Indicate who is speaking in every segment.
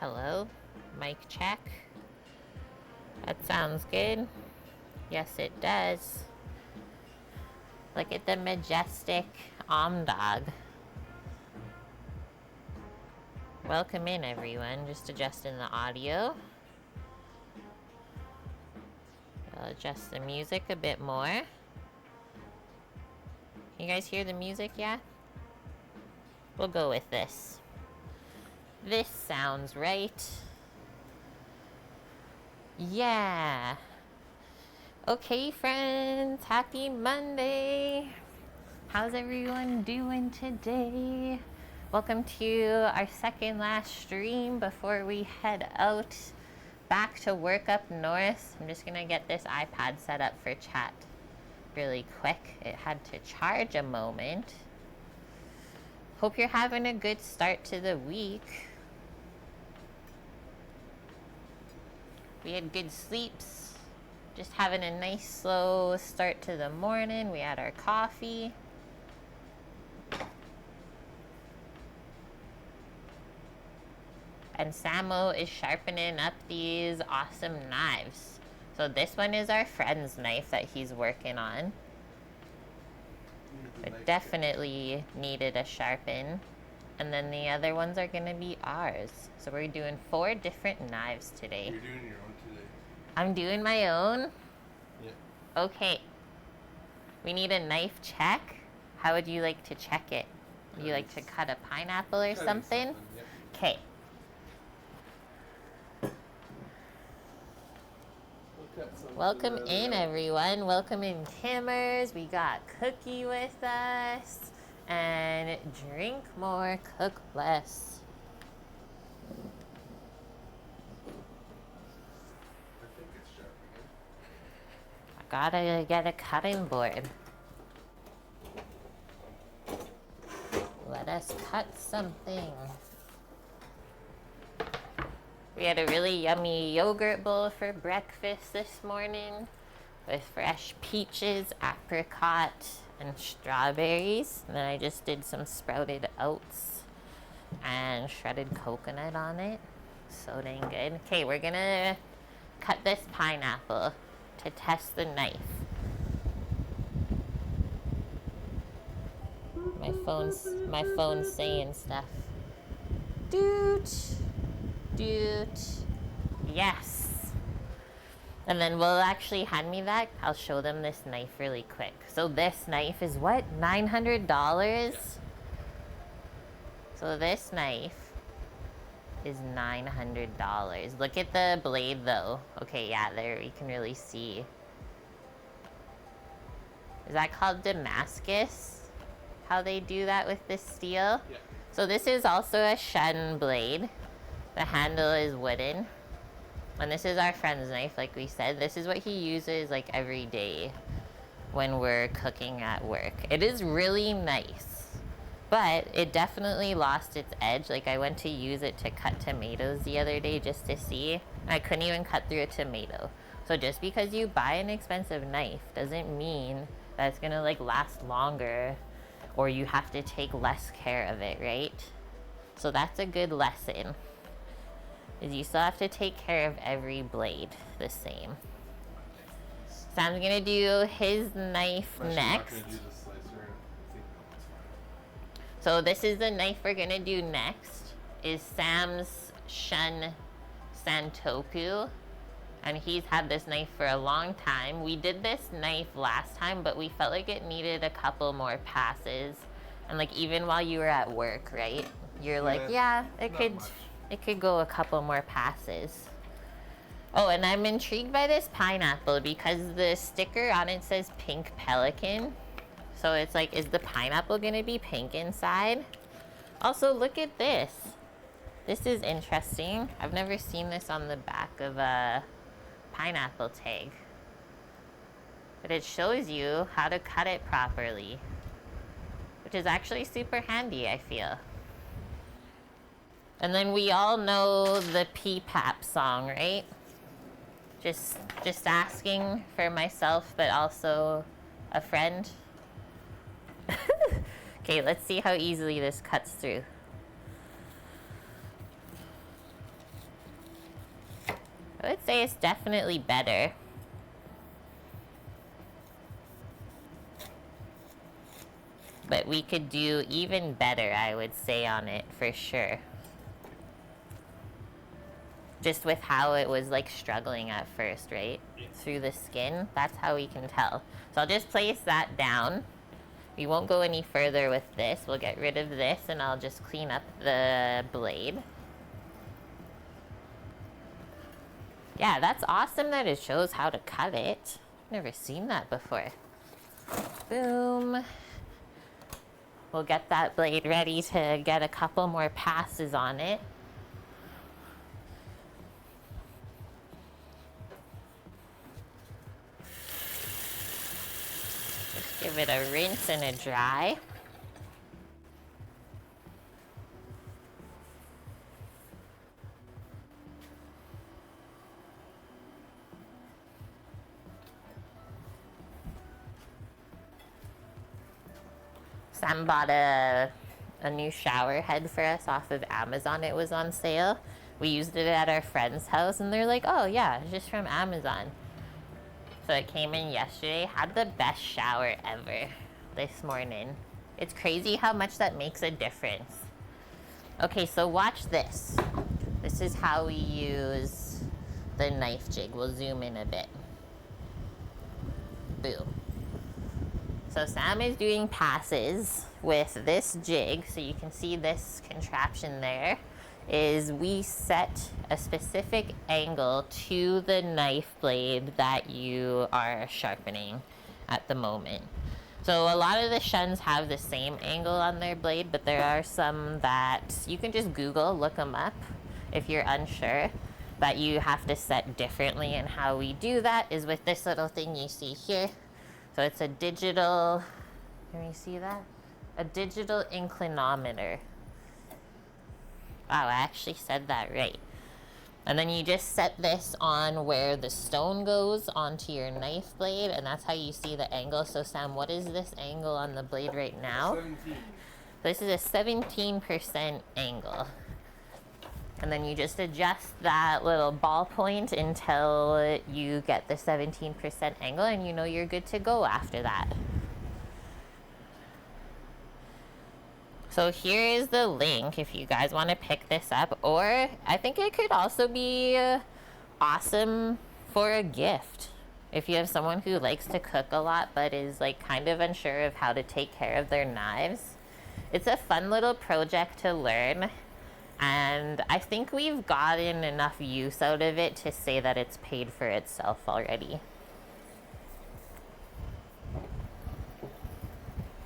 Speaker 1: Hello? Mic check. That sounds good. Yes, it does. Look at the majestic dog. Welcome in, everyone. Just adjusting the audio. I'll adjust the music a bit more. You guys hear the music yet? We'll go with this. This sounds right. Yeah. Okay, friends. Happy Monday. How's everyone doing today? Welcome to our second last stream before we head out back to work up north. I'm just gonna get this iPad set up for chat really quick. It had to charge a moment. Hope you're having a good start to the week. We had good sleeps. Just having a nice slow start to the morning. We had our coffee. And Samo is sharpening up these awesome knives. So this one is our friend's knife that he's working on. It definitely needed a sharpen. And then the other ones are gonna be ours. So we're doing 4 different knives today.
Speaker 2: You're doing your own today.
Speaker 1: I'm doing my own?
Speaker 2: Yeah.
Speaker 1: Okay. We need a knife check. How would you like to check it? Would you like to cut a pineapple or something? Okay. Welcome in, everyone. Welcome in, Timmers. We got Cookie with us. And drink more, cook less.
Speaker 2: I think it's sharp again.
Speaker 1: I gotta get a cutting board. Let us cut something. We had a really yummy yogurt bowl for breakfast this morning with fresh peaches, apricot, and strawberries. And then I just did some sprouted oats and shredded coconut on it. So dang good. Okay, we're gonna cut this pineapple to test the knife. My phone's saying stuff. Doot. Yes. And then we'll actually hand me that. I'll show them this knife really quick. So this knife is what? $900? Yeah. So this knife is $900. Look at the blade though. Okay, yeah, there you can really see. Is that called Damascus? How they do that with this steel? Yeah. So this is also a Shun blade. The handle is wooden. And this is our friend's knife, like we said. This is what he uses like every day when we're cooking at work. It is really nice, but it definitely lost its edge. Like I went to use it to cut tomatoes the other day just to see. I couldn't even cut through a tomato. So just because you buy an expensive knife doesn't mean that it's gonna like last longer or you have to take less care of it, right? So that's a good lesson. Is you still have to take care of every blade the same. Sam's gonna do his knife next. So this is the knife we're gonna do next. Is Sam's Shun Santoku. And he's had this knife for a long time. We did this knife last time, but we felt like it needed a couple more passes. And like even while you were at work, right? You're like, yeah, it could go a couple more passes. Oh, and I'm intrigued by this pineapple because the sticker on it says pink pelican. So it's like, is the pineapple gonna be pink inside? Also, look at this. This is interesting. I've never seen this on the back of a pineapple tag. But it shows you how to cut it properly, which is actually super handy, I feel. And then we all know the PPAP song, right? Just asking for myself, but also a friend. Okay, let's see how easily this cuts through. say it's definitely better. But we could do even better, I would say, on it for sure. Just with how it was like struggling at first, right? Through the skin, that's how we can tell. So I'll just place that down. We won't go any further with this. We'll get rid of this and I'll just clean up the blade. Yeah, that's awesome that it shows how to cut it. Never seen that before. Boom. We'll get that blade ready to get a couple more passes on it. Just give it a rinse and a dry. Sam bought a new shower head for us off of Amazon. It was on sale. We used it at our friend's house and they're like, oh yeah, it's just from Amazon. So it came in yesterday. Had the best shower ever this morning. It's crazy how much that makes a difference. Okay, so watch this. This is how we use the knife jig. We'll zoom in a bit. Boom. So Sam is doing passes with this jig, so you can see this contraption there, is we set a specific angle to the knife blade that you are sharpening at the moment. So a lot of the shuns have the same angle on their blade, but there are some that you can just Google, look them up if you're unsure, that you have to set differently. And how we do that is with this little thing you see here. So it's a digital, can you see that? A digital inclinometer. Wow, I actually said that right. And then you just set this on where the stone goes onto your knife blade, and that's how you see the angle. So Sam, what is this angle on the blade right now?
Speaker 2: 17.
Speaker 1: This is a 17% angle. And then you just adjust that little ball point until you get the 17% angle, and you know you're good to go after that. So here is the link if you guys want to pick this up, or I think it could also be awesome for a gift. If you have someone who likes to cook a lot but is like kind of unsure of how to take care of their knives. It's a fun little project to learn. And I think we've gotten enough use out of it to say that it's paid for itself already.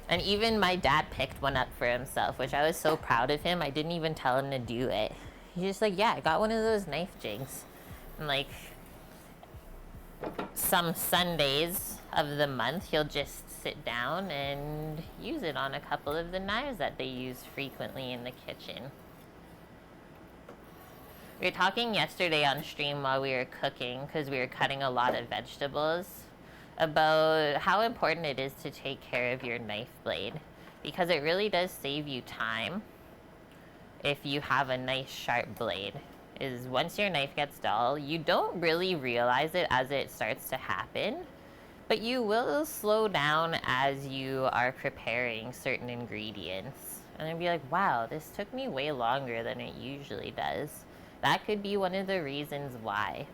Speaker 1: And even my dad picked one up for himself, which I was so proud of him. I didn't even tell him to do it. He's just like, yeah, I got one of those knife jigs. And like some Sundays of the month, he'll just sit down and use it on a couple of the knives that they use frequently in the kitchen. We were talking yesterday on stream while we were cooking, because we were cutting a lot of vegetables, about how important it is to take care of your knife blade, because it really does save you time if you have a nice sharp blade. Is once your knife gets dull, you don't really realize it as it starts to happen, but you will slow down as you are preparing certain ingredients. And then be like, wow, this took me way longer than it usually does. That could be one of the reasons why.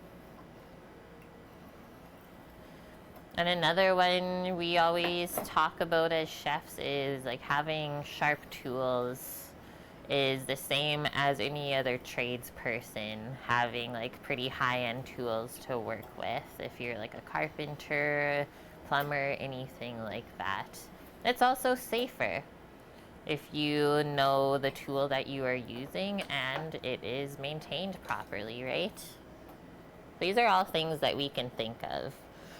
Speaker 1: And another one we always talk about as chefs is like having sharp tools is the same as any other tradesperson having like pretty high-end tools to work with. If you're like a carpenter, plumber, anything like that. It's also safer if you know the tool that you are using and it is maintained properly, right? These are all things that we can think of.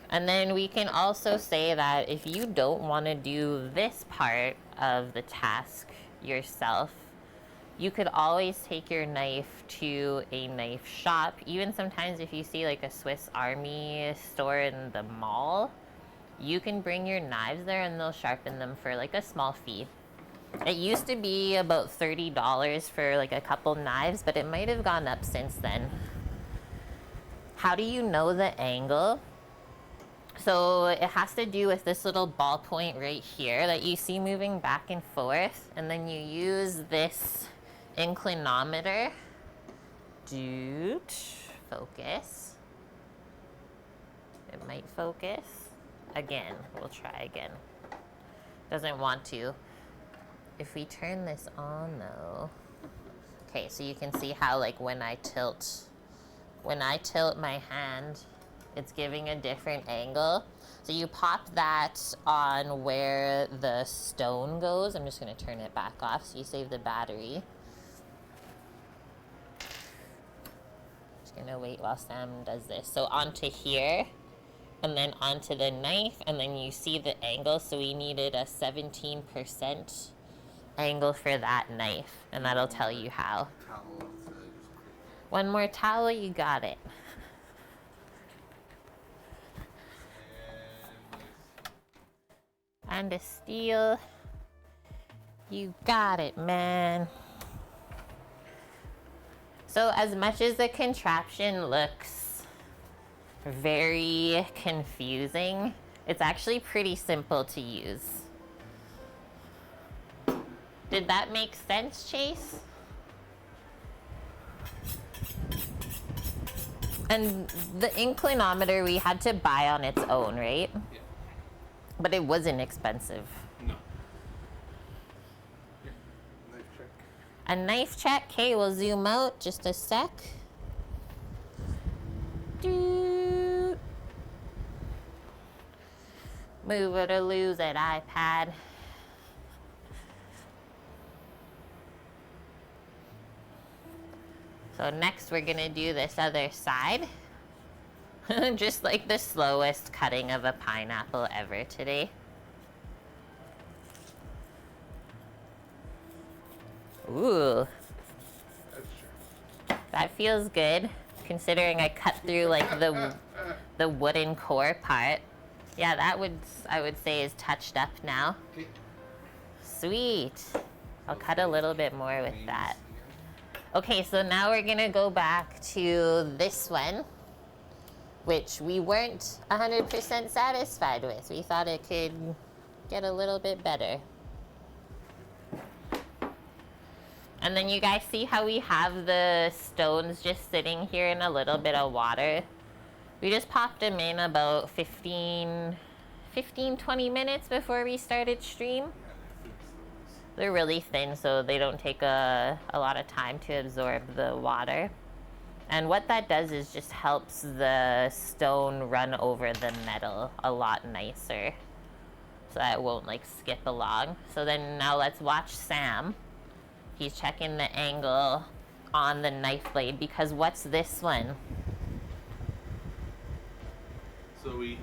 Speaker 1: And then we can also say that if you don't want to do this part of the task yourself, you could always take your knife to a knife shop. Even sometimes if you see like a Swiss Army store in the mall, you can bring your knives there and they'll sharpen them for like a small fee. It used to be about $30 for like a couple knives, but it might have gone up since then. how do you know the angle? So it has to do with this little ball point right here that you see moving back and forth. And then you use this inclinometer. Dude, focus. It might focus. Again, we'll try again. Doesn't want to. If we turn this on though. Okay, so you can see how like when I tilt my hand, it's giving a different angle. So you pop that on where the stone goes. I'm just gonna turn it back off so you save the battery. Just gonna wait while Sam does this. So onto here, and then onto the knife, and then you see the angle. So we needed a 17% angle for that knife, and that'll tell you how. One more towel, you got it. And a steel. You got it, man. So as much as the contraption looks very confusing, it's actually pretty simple to use. Did that make sense, Chase? And the inclinometer we had to buy on its own, right?
Speaker 2: Yeah.
Speaker 1: But it wasn't expensive.
Speaker 2: No. Here, knife check.
Speaker 1: A knife check. Okay, we'll zoom out just a sec. Doot. Move it or lose it, iPad. So next we're gonna do this other side. Just like the slowest cutting of a pineapple ever today. Ooh.
Speaker 2: That's sure.
Speaker 1: That feels good, considering I cut through like the wooden core part. Yeah, that I would say is touched up now.
Speaker 2: Okay.
Speaker 1: Sweet. I'll cut a little bit more with that. Okay, so now we're gonna go back to this one, which we weren't 100% satisfied with. We thought it could get a little bit better. And then you guys see how we have the stones just sitting here in a little bit of water? We just popped them in about 15, 20 minutes before we started stream. They're really thin, so they don't take a lot of time to absorb the water. And what that does is just helps the stone run over the metal a lot nicer, so that it won't like skip along. So then now let's watch Sam. He's checking the angle on the knife blade, because what's this one?
Speaker 2: So you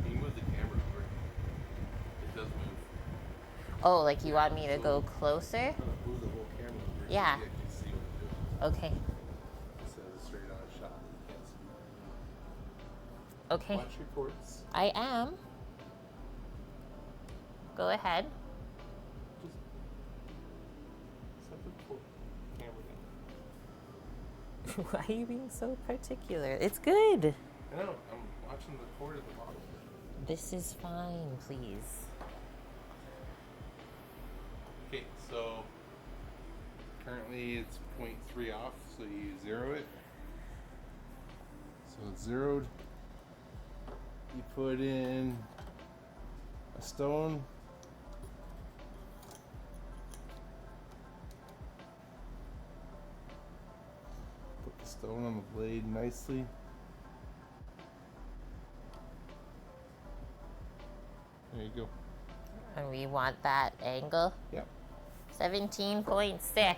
Speaker 2: move the camera over. It does move.
Speaker 1: Oh, like you want me to go closer?
Speaker 2: Move the whole camera over.
Speaker 1: Yeah.
Speaker 2: So you can see what it does.
Speaker 1: Okay.
Speaker 2: Instead of a straight on shot. You can't see.
Speaker 1: Okay.
Speaker 2: Watch your cords.
Speaker 1: I am. Go ahead.
Speaker 2: Just set the camera down.
Speaker 1: Why are you being so particular? It's good.
Speaker 2: I know. I'm watching the cord at the bottom.
Speaker 1: This is fine, please.
Speaker 2: Okay, so currently it's 0.3 off, so you zero it. So it's zeroed. You put in a stone. Put the stone on the blade nicely. There you go.
Speaker 1: And we want that angle.
Speaker 2: Yep.
Speaker 1: 17.6.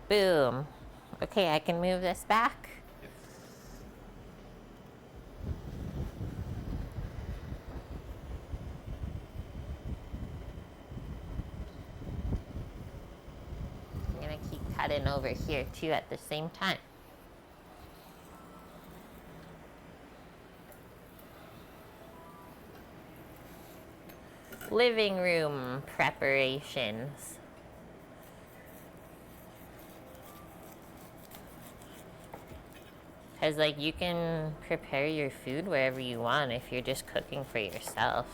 Speaker 1: Boom. Okay, I can move this back. I'm gonna keep cutting over here too at the same time. Living room preparations. Because, like, you can prepare your food wherever you want if you're just cooking for yourself.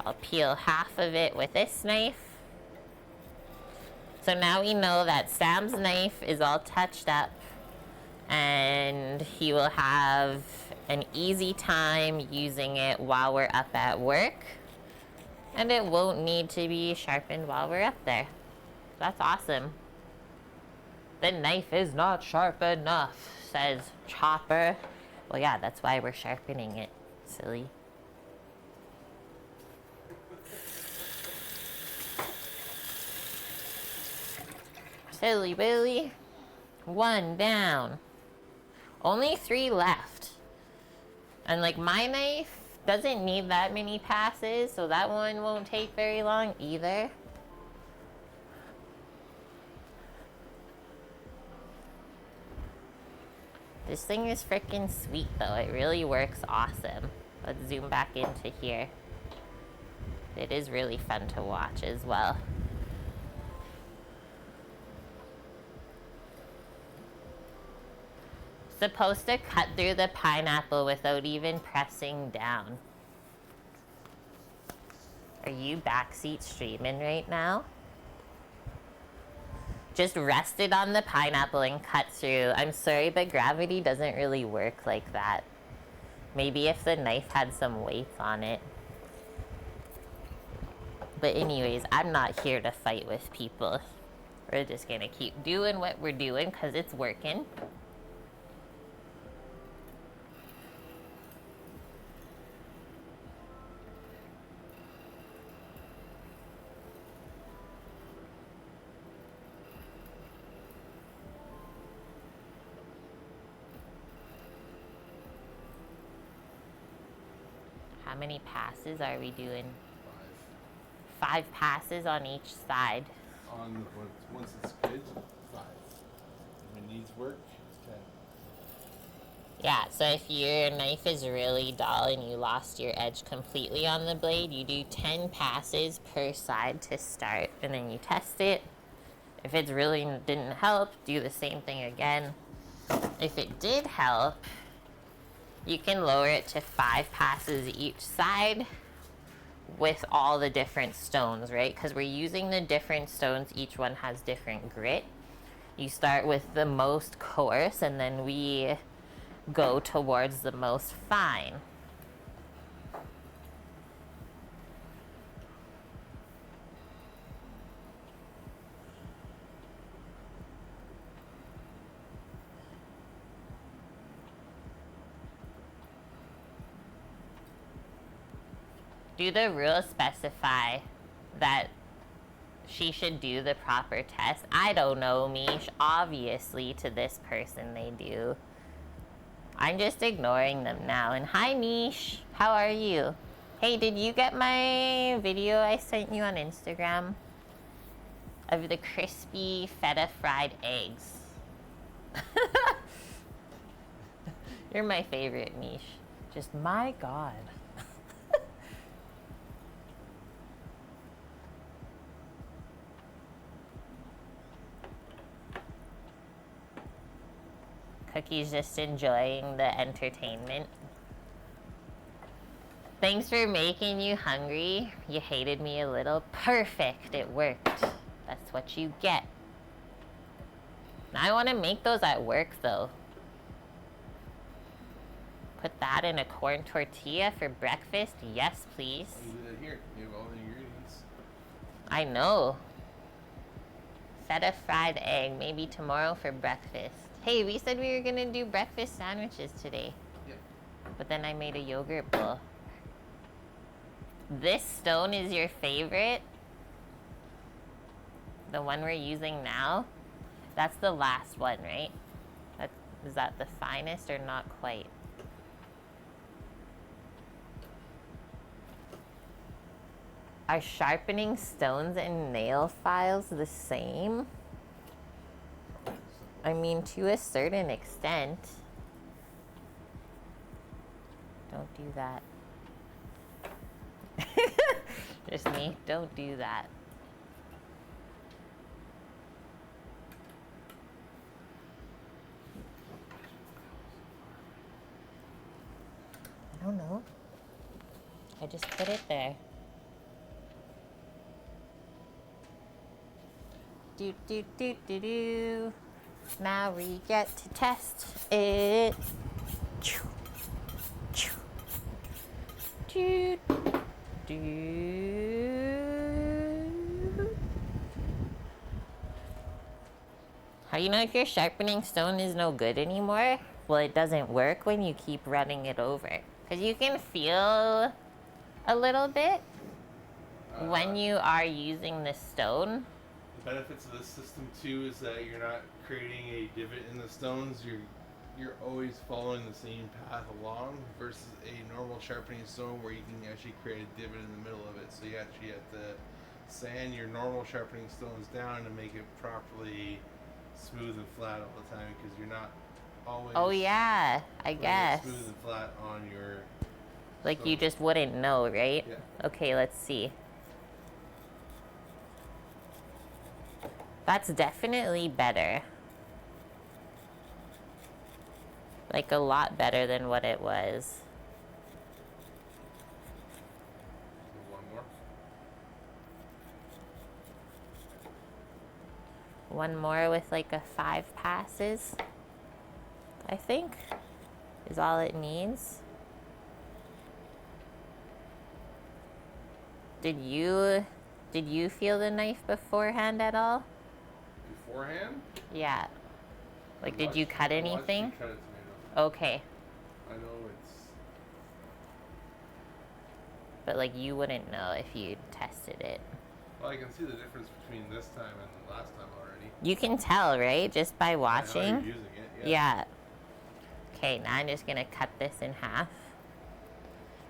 Speaker 1: I'll peel half of it with this knife. So now we know that Sam's knife is all touched up and he will have an easy time using it while we're up at work. And it won't need to be sharpened while we're up there. That's awesome. The knife is not sharp enough, says Chopper. Well, yeah, that's why we're sharpening it, silly. Silly Billy. 1 down. Only 3 left. And like my knife doesn't need that many passes, so that one won't take very long either. This thing is freaking sweet though. It really works awesome. Let's zoom back into here. It is really fun to watch as well. Supposed to cut through the pineapple without even pressing down. Are you backseat streaming right now? Just rest it on the pineapple and cut through. I'm sorry, but gravity doesn't really work like that. Maybe if the knife had some weight on it. But anyways, I'm not here to fight with people. We're just gonna keep doing what we're doing because it's working. How many passes are we doing?
Speaker 2: 5.
Speaker 1: 5 passes on each side.
Speaker 2: Once it's good, 5. When it needs work, it's 10.
Speaker 1: Yeah, so if your knife is really dull and you lost your edge completely on the blade, you do 10 passes per side to start, and then you test it. If it really didn't help, do the same thing again. If it did help, you can lower it to 5 passes each side with all the different stones, right? Because we're using the different stones, each one has different grit. You start with the most coarse and then we go towards the most fine. Do the rules specify that she should do the proper test? I don't know, Mish. Obviously, to this person they do. I'm just ignoring them now. And hi, Mish. How are you? Hey, did you get my video I sent you on Instagram? Of the crispy feta fried eggs. You're my favorite, Mish. Just my God. Cookie's just enjoying the entertainment. Thanks for making you hungry. You hated me a little. Perfect, it worked. That's what you get. I want to make those at work though. Put that in a corn tortilla for breakfast? Yes, please.
Speaker 2: You do that here. You have all the ingredients.
Speaker 1: I know. Feta fried egg, maybe tomorrow for breakfast. Hey, we said we were gonna do breakfast sandwiches today.
Speaker 2: Yep.
Speaker 1: But then I made a yogurt bowl. This stone is your favorite? The one we're using now? That's the last one, right? Is that the finest or not quite? Are sharpening stones and nail files the same? I mean, to a certain extent. Don't do that. Just me. Don't do that. I just put it there. Do, do, do, do, do. Now we get to test it. Choo, choo. Do, do. How do you know if your sharpening stone is no good anymore? Well, it doesn't work when you keep running it over. Because you can feel a little bit when you are using the stone.
Speaker 2: The benefits of this system too is that you're not creating a divot in the stones. You're always following the same path along versus a normal sharpening stone where you can actually create a divot in the middle of it. So you actually have to sand your normal sharpening stones down to make it properly smooth and flat all the time because you're not always.
Speaker 1: Oh yeah, I guess.
Speaker 2: Smooth and flat on your.
Speaker 1: Like
Speaker 2: stone.
Speaker 1: you just wouldn't know, right?
Speaker 2: Yeah.
Speaker 1: Okay, let's see. That's definitely better. Like a lot better than what it was.
Speaker 2: One more.
Speaker 1: One more with like a 5 passes, I think, is all it needs. Did you feel the knife beforehand at all?
Speaker 2: Beforehand?
Speaker 1: Yeah. Like, did you cut anything?
Speaker 2: Cut a tomato.
Speaker 1: Okay.
Speaker 2: I know it's.
Speaker 1: But like, you wouldn't know if you tested it.
Speaker 2: Well, I can see the difference between this time and the last time already.
Speaker 1: You can tell, right? Just by watching.
Speaker 2: I know you're using it.
Speaker 1: Yeah. Okay, now I'm just gonna cut this in half.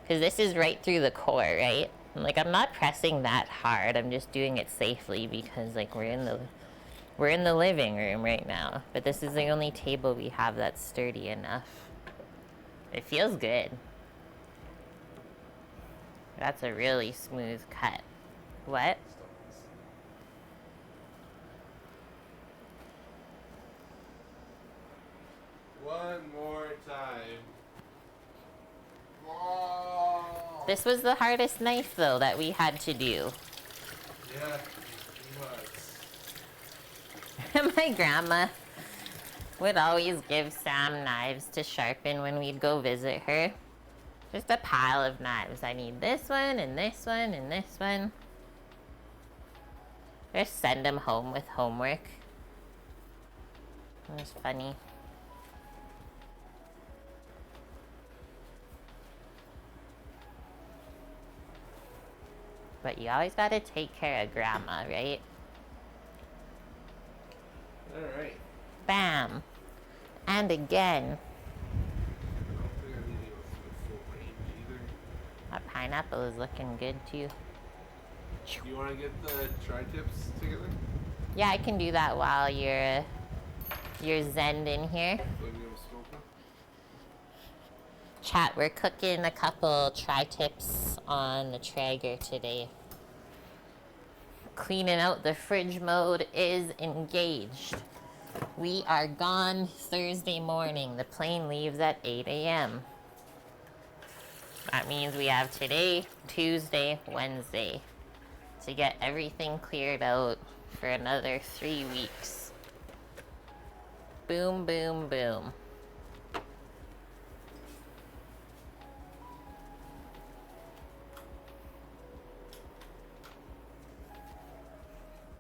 Speaker 1: Because this is right through the core, right? And, like, I'm not pressing that hard. I'm just doing it safely because, like, we're in the living room right now. But this is the only table we have that's sturdy enough. It feels good. That's a really smooth cut. What?
Speaker 2: One more time. Oh.
Speaker 1: This was the hardest knife, though, that we had to do.
Speaker 2: Yeah, it was.
Speaker 1: My grandma would always give Sam knives to sharpen when we'd go visit her. Just a pile of knives. I need this one, and this one, and this one. Just send them home with homework. It was funny. But you always gotta take care of grandma, right?
Speaker 2: Alright.
Speaker 1: Bam. And again.
Speaker 2: I don't think I need to go through the full range either.
Speaker 1: That pineapple is looking good too.
Speaker 2: Do you want to get the tri-tips together?
Speaker 1: Yeah, I can do that while you're zened in here.
Speaker 2: Like we have smoking?
Speaker 1: Chat, we're cooking a couple tri-tips on the Traeger today. Cleaning out the fridge mode is engaged. We are gone Thursday morning. The plane leaves at 8 a.m. That means we have today, Tuesday, Wednesday to get everything cleared out for another 3 weeks. Boom, boom, boom.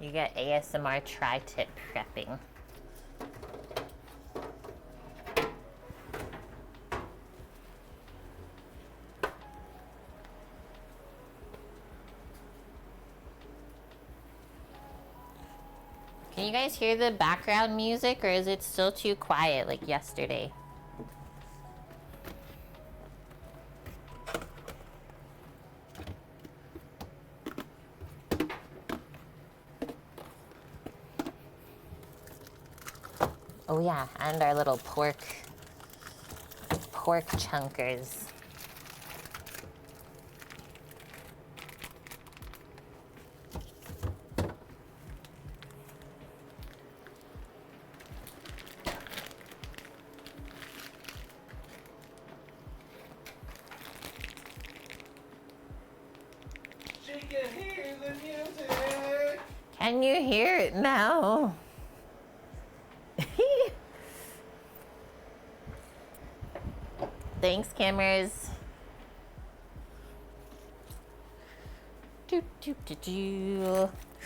Speaker 1: You get ASMR tri-tip prepping. Can you guys hear the background music, or is it still too quiet like yesterday? Oh yeah, and our little pork chunkers.
Speaker 2: can hear the music.
Speaker 1: Can you hear it now? Thanks, cameras.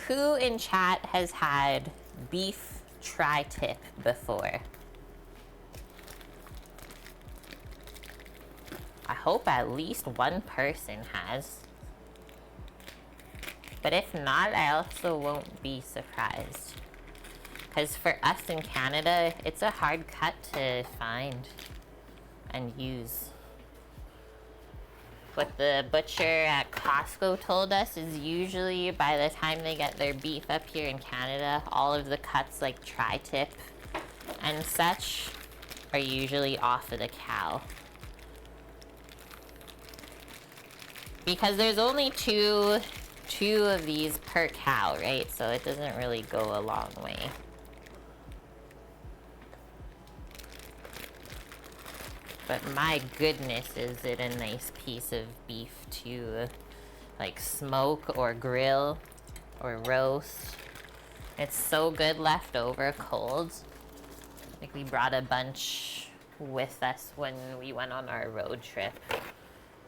Speaker 1: Who in chat has had beef tri-tip before? I hope at least one person has. But if not, I also won't be surprised. Because for us in Canada, it's a hard cut to find and use. What the butcher at Costco told us is usually by the time they get their beef up here in Canada, all of the cuts like tri-tip and such are usually off of the cow. Because there's only two of these per cow, right? So it doesn't really go a long way. But my goodness, is it a nice piece of beef to like smoke or grill or roast. It's so good left over cold. Like we brought a bunch with us when we went on our road trip.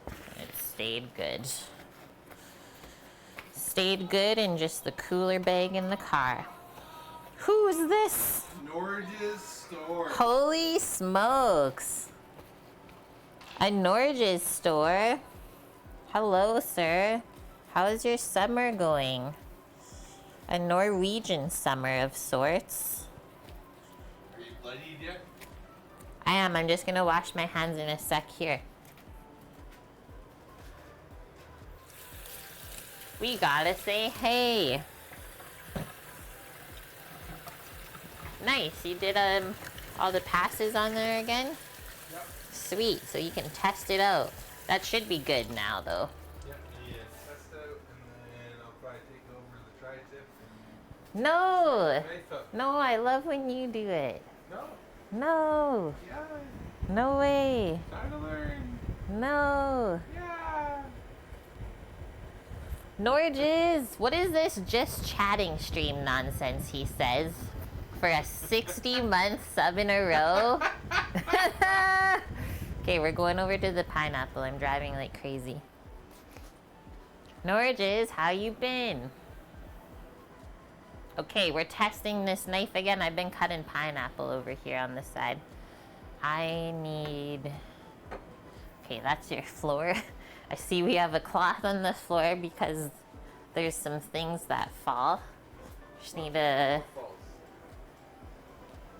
Speaker 1: It stayed good. Stayed good in just the cooler bag in the car. Who's this?
Speaker 2: Norge's store.
Speaker 1: Holy smokes. A Norge's store. Hello, sir. How is your summer going? A Norwegian summer of sorts.
Speaker 2: Are you bloodied yet?
Speaker 1: I am. I'm just gonna wash my hands in a sec here. We gotta say hey. Nice. You did all the passes on there again?
Speaker 2: Yep.
Speaker 1: Sweet. So you can test it out. That should be good now, though.
Speaker 2: Yep. Yeah. Test out, and then I'll probably take over the tri-tip.
Speaker 1: No.
Speaker 2: Knife up.
Speaker 1: No, I love when you do it.
Speaker 2: No.
Speaker 1: No.
Speaker 2: Yeah.
Speaker 1: No way.
Speaker 2: Time to learn.
Speaker 1: No.
Speaker 2: Yeah.
Speaker 1: Norges, what is this just chatting stream nonsense he says? For a 60-month sub in a row? Okay, we're going over to the pineapple. I'm driving like crazy. Norges, how you been? Okay, we're testing this knife again. I've been cutting pineapple over here on the side. I need... Okay, that's your floor. I see we have a cloth on the floor because there's some things that fall. Just need a...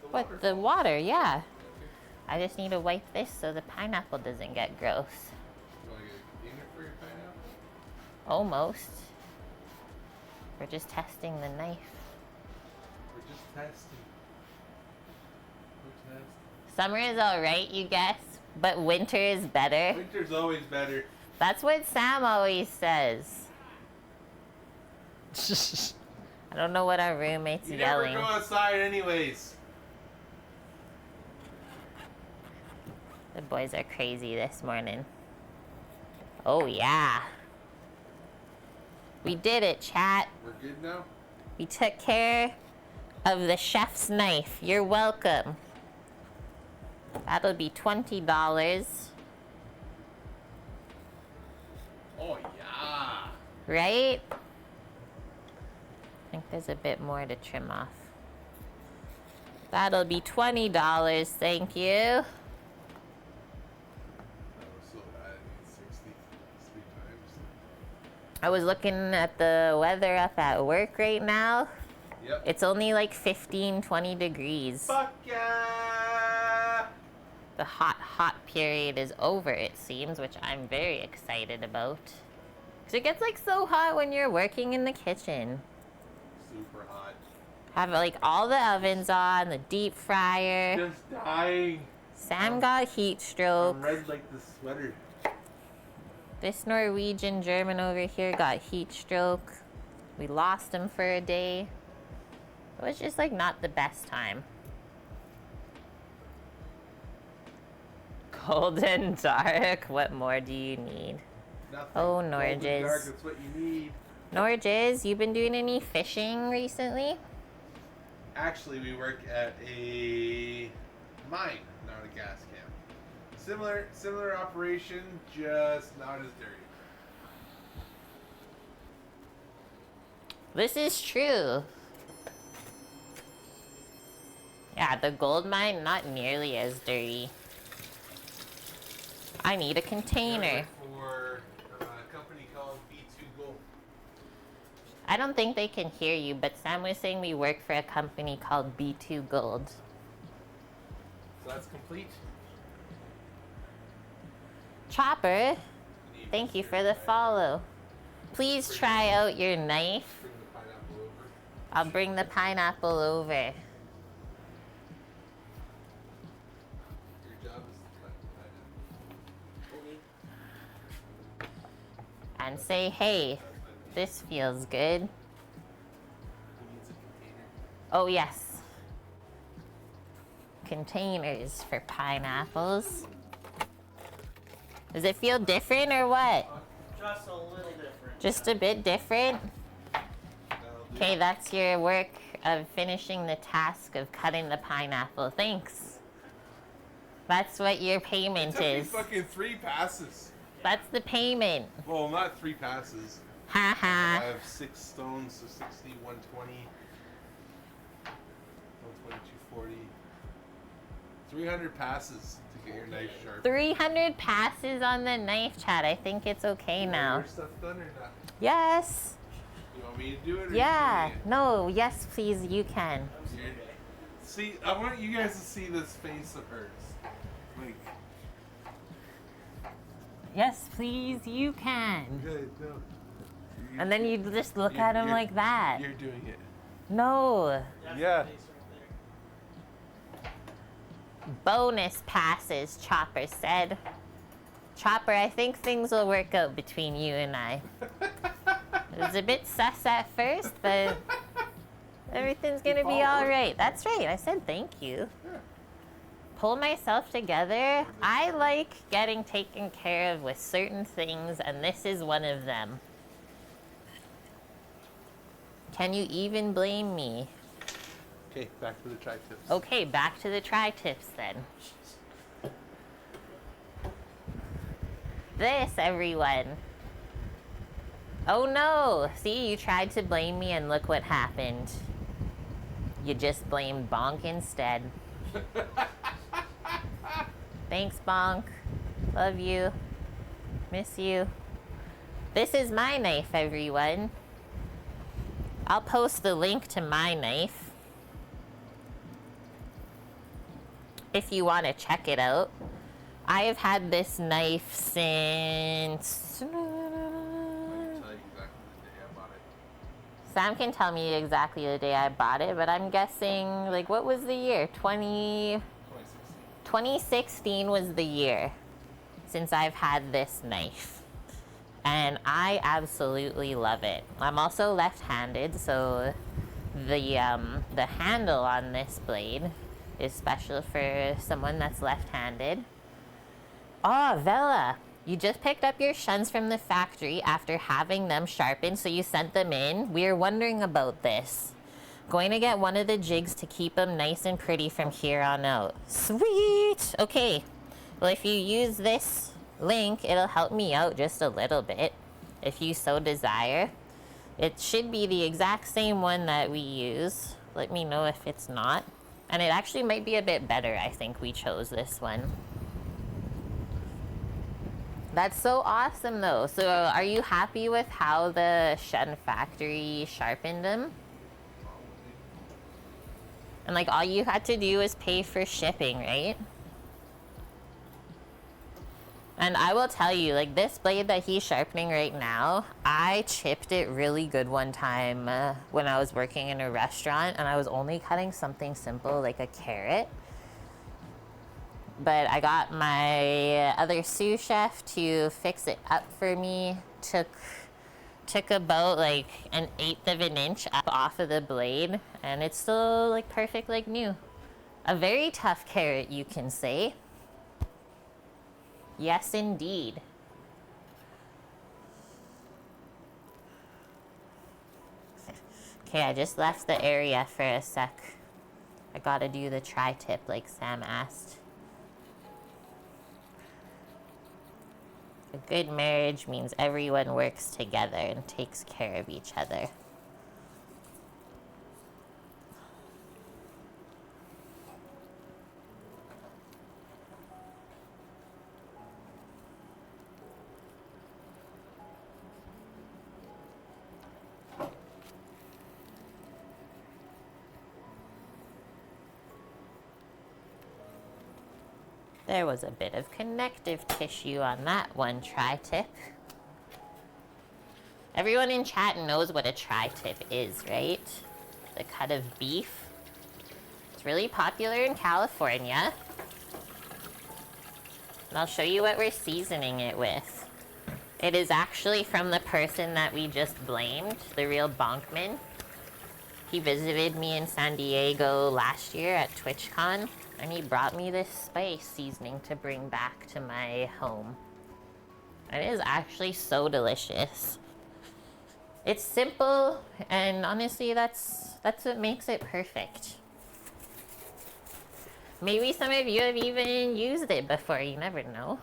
Speaker 1: What? The water, yeah. I just need to wipe this so the pineapple doesn't get gross.
Speaker 2: You want to get a container for your pineapple?
Speaker 1: Almost. We're just testing the knife.
Speaker 2: We're just testing. We're testing.
Speaker 1: Summer is alright, you guess, but winter is better.
Speaker 2: Winter's always better.
Speaker 1: That's what Sam always says. I don't know what our roommate's
Speaker 2: You
Speaker 1: yelling.
Speaker 2: never go outside anyways.
Speaker 1: The boys are crazy this morning. Oh yeah. We did it, chat.
Speaker 2: We're good now?
Speaker 1: We took care of the chef's knife. You're welcome. That'll be $20.
Speaker 2: Oh yeah.
Speaker 1: Right? I think there's a bit more to trim off. That'll be $20, thank you.
Speaker 2: That was so bad. I need 60 3 times.
Speaker 1: I was looking at the weather up at work right now.
Speaker 2: Yep.
Speaker 1: It's only like 15, 20 degrees.
Speaker 2: Fuck yeah!
Speaker 1: The hot period is over, it seems, which I'm very excited about. Because it gets like so hot when you're working in the kitchen.
Speaker 2: Super hot.
Speaker 1: Have like all the ovens on, the deep fryer.
Speaker 2: Just dying.
Speaker 1: Sam got heat stroke.
Speaker 2: I'm red like the sweater.
Speaker 1: This Norwegian German over here got heat stroke. We lost him for a day. It was just like not the best time. Cold and dark. What more do you need?
Speaker 2: Nothing.
Speaker 1: Oh,
Speaker 2: Cold and
Speaker 1: Norges.
Speaker 2: dark, that's what you need.
Speaker 1: Norges, you been doing any fishing recently?
Speaker 2: Actually, we work at a mine, not a gas camp. Similar operation, just not as dirty.
Speaker 1: This is true. Yeah, the gold mine, not nearly as dirty. I need a container.
Speaker 2: For a company called B2 Gold.
Speaker 1: I don't think they can hear you, but Sam was saying we work for a company called B2 Gold.
Speaker 2: So that's complete.
Speaker 1: Chopper, thank you for the follow. Please try out your knife.
Speaker 2: Bring the pineapple over.
Speaker 1: I'll bring the pineapple over.
Speaker 2: Your job is to cut the pineapple.
Speaker 1: And say, hey, this feels good.
Speaker 2: Who needs a container?
Speaker 1: Oh, yes. Containers for pineapples. Does it feel different or what?
Speaker 3: Just a little different.
Speaker 1: Just a bit different? Okay, that's your work of finishing the task of cutting the pineapple. Thanks. That's what your payment
Speaker 2: It took me
Speaker 1: is.
Speaker 2: fucking 3 passes.
Speaker 1: That's the payment.
Speaker 2: Well, not 3 passes.
Speaker 1: Ha
Speaker 2: I
Speaker 1: ha.
Speaker 2: have 6 stones, so 60, 120, 120, 240. 300 passes to get your knife sharp.
Speaker 1: 300 passes on the knife, Chad. I think it's okay
Speaker 2: You want
Speaker 1: now.
Speaker 2: your stuff done or not?
Speaker 1: Yes.
Speaker 2: You want me to do it or
Speaker 1: Yeah.
Speaker 2: you doing it?
Speaker 1: No, yes, please, you can.
Speaker 2: You're- See, I want you guys to see this face of hers. Like,
Speaker 1: Yes, please, you can.
Speaker 2: good, no.
Speaker 1: And then you just look at him like that.
Speaker 2: You're doing it.
Speaker 1: No.
Speaker 3: That's
Speaker 2: Yeah.
Speaker 3: the face right there.
Speaker 1: Bonus passes, Chopper said. Chopper, I think things will work out between you and I. It was a bit sus at first, but everything's gonna be all right. That's right. I said thank you.
Speaker 2: Yeah.
Speaker 1: Pull myself together. I like getting taken care of with certain things, and this is one of them. Can you even blame me?
Speaker 2: Okay, back to the tri-tips.
Speaker 1: Okay, back to the tri-tips then. This, everyone. Oh no! See, you tried to blame me and look what happened. You just blamed Bonk instead. Thanks, Bonk. Love you. Miss you. This is my knife, everyone. I'll post the link to my knife if you want to check it out. I have had this knife since...
Speaker 2: I'll tell you exactly the day I bought it.
Speaker 1: Sam can tell me exactly the day I bought it, but I'm guessing, like, what was the year?
Speaker 2: 2016.
Speaker 1: 2016 was the year since I've had this knife. And I absolutely love it. I'm also left-handed, so the handle on this blade is special for someone that's left-handed. Oh, Vela, you just picked up your shuns from the factory after having them sharpened, so you sent them in. We are wondering about this. Going to get one of the jigs to keep them nice and pretty from here on out. Sweet! Okay, well, if you use this link, it'll help me out just a little bit, if you so desire. It should be the exact same one that we use. Let me know if it's not. And it actually might be a bit better. I think we chose this one. That's so awesome though. So are you happy with how the Shun factory sharpened them? And like all you had to do was pay for shipping, right? And I will tell you, like this blade that he's sharpening right now, I chipped it really good one time when I was working in a restaurant, and I was only cutting something simple like a carrot. But I got my other sous chef to fix it up for me. Took about like 1/8 of an inch up off of the blade, and it's still like perfect like new. A very tough carrot, you can say. Yes, indeed. Okay, I just left the area for a sec. I gotta do the tri-tip like Sam asked. A good marriage means everyone works together and takes care of each other. There was a bit of connective tissue on that one tri-tip. Everyone in chat knows what a tri-tip is, right? The cut of beef. It's really popular in California. And I'll show you what we're seasoning it with. It is actually from the person that we just blamed, the real Bonkman. He visited me in San Diego last year at TwitchCon, and he brought me this spice seasoning to bring back to my home. And it is actually so delicious. It's simple, and honestly, that's what makes it perfect. Maybe some of you have even used it before, you never know.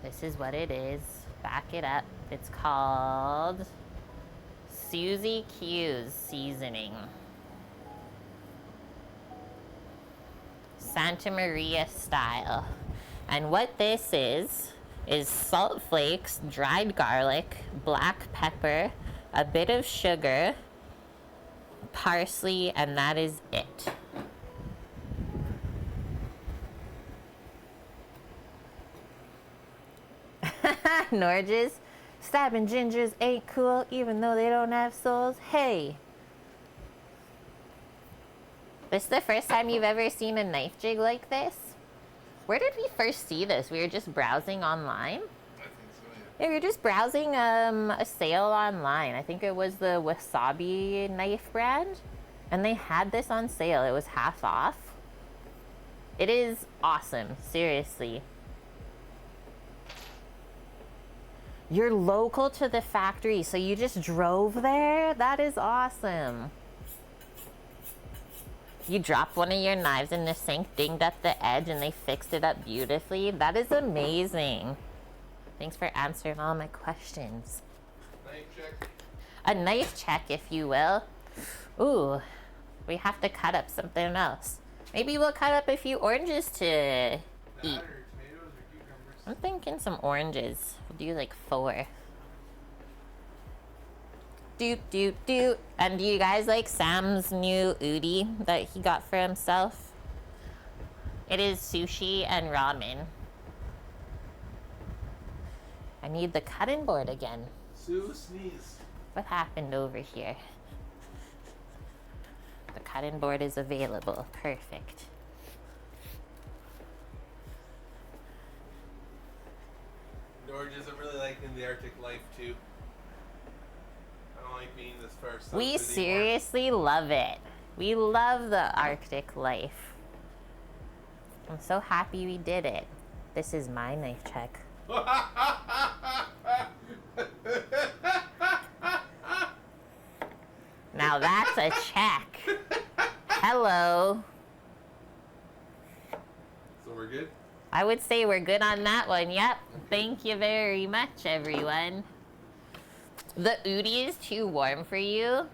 Speaker 1: This is what it is. Back it up. It's called Susie Q's seasoning. Santa Maria style. And what this is salt flakes, dried garlic, black pepper, a bit of sugar, parsley, and that is it. Norges, stabbing gingers ain't cool even though they don't have souls. Hey! This is the first time you've ever seen a knife jig like this? Where did we first see this? We were just browsing online?
Speaker 2: I think so, yeah.
Speaker 1: Yeah, we were just browsing a sale online. I think it was the Wasabi knife brand. And they had this on sale. It was half off. It is awesome, seriously. You're local to the factory, so you just drove there? That is awesome. You dropped one of your knives in the sink, dinged up the edge, and they fixed it up beautifully. That is amazing. Thanks for answering all my questions.
Speaker 2: Knife check.
Speaker 1: A knife check, if you will. Ooh, we have to cut up something else. Maybe we'll cut up a few oranges to eat.
Speaker 2: That or tomatoes or cucumbers.
Speaker 1: I'm thinking some oranges. We'll do like 4. Doot, doot, doot. And do you guys like Sam's new udi that he got for himself? It is sushi and ramen. I need the cutting board again.
Speaker 2: Sue sneeze.
Speaker 1: What happened over here? The cutting board is available. Perfect.
Speaker 2: George isn't really liking the Arctic life too. I don't like being this far south
Speaker 1: We
Speaker 2: anymore.
Speaker 1: seriously love it. We love the Arctic life. I'm so happy we did it. This is my knife check. Now that's a check. Hello.
Speaker 2: So we're good?
Speaker 1: I would say we're good on that one. Yep. Thank you very much, everyone. The udi is too warm for you.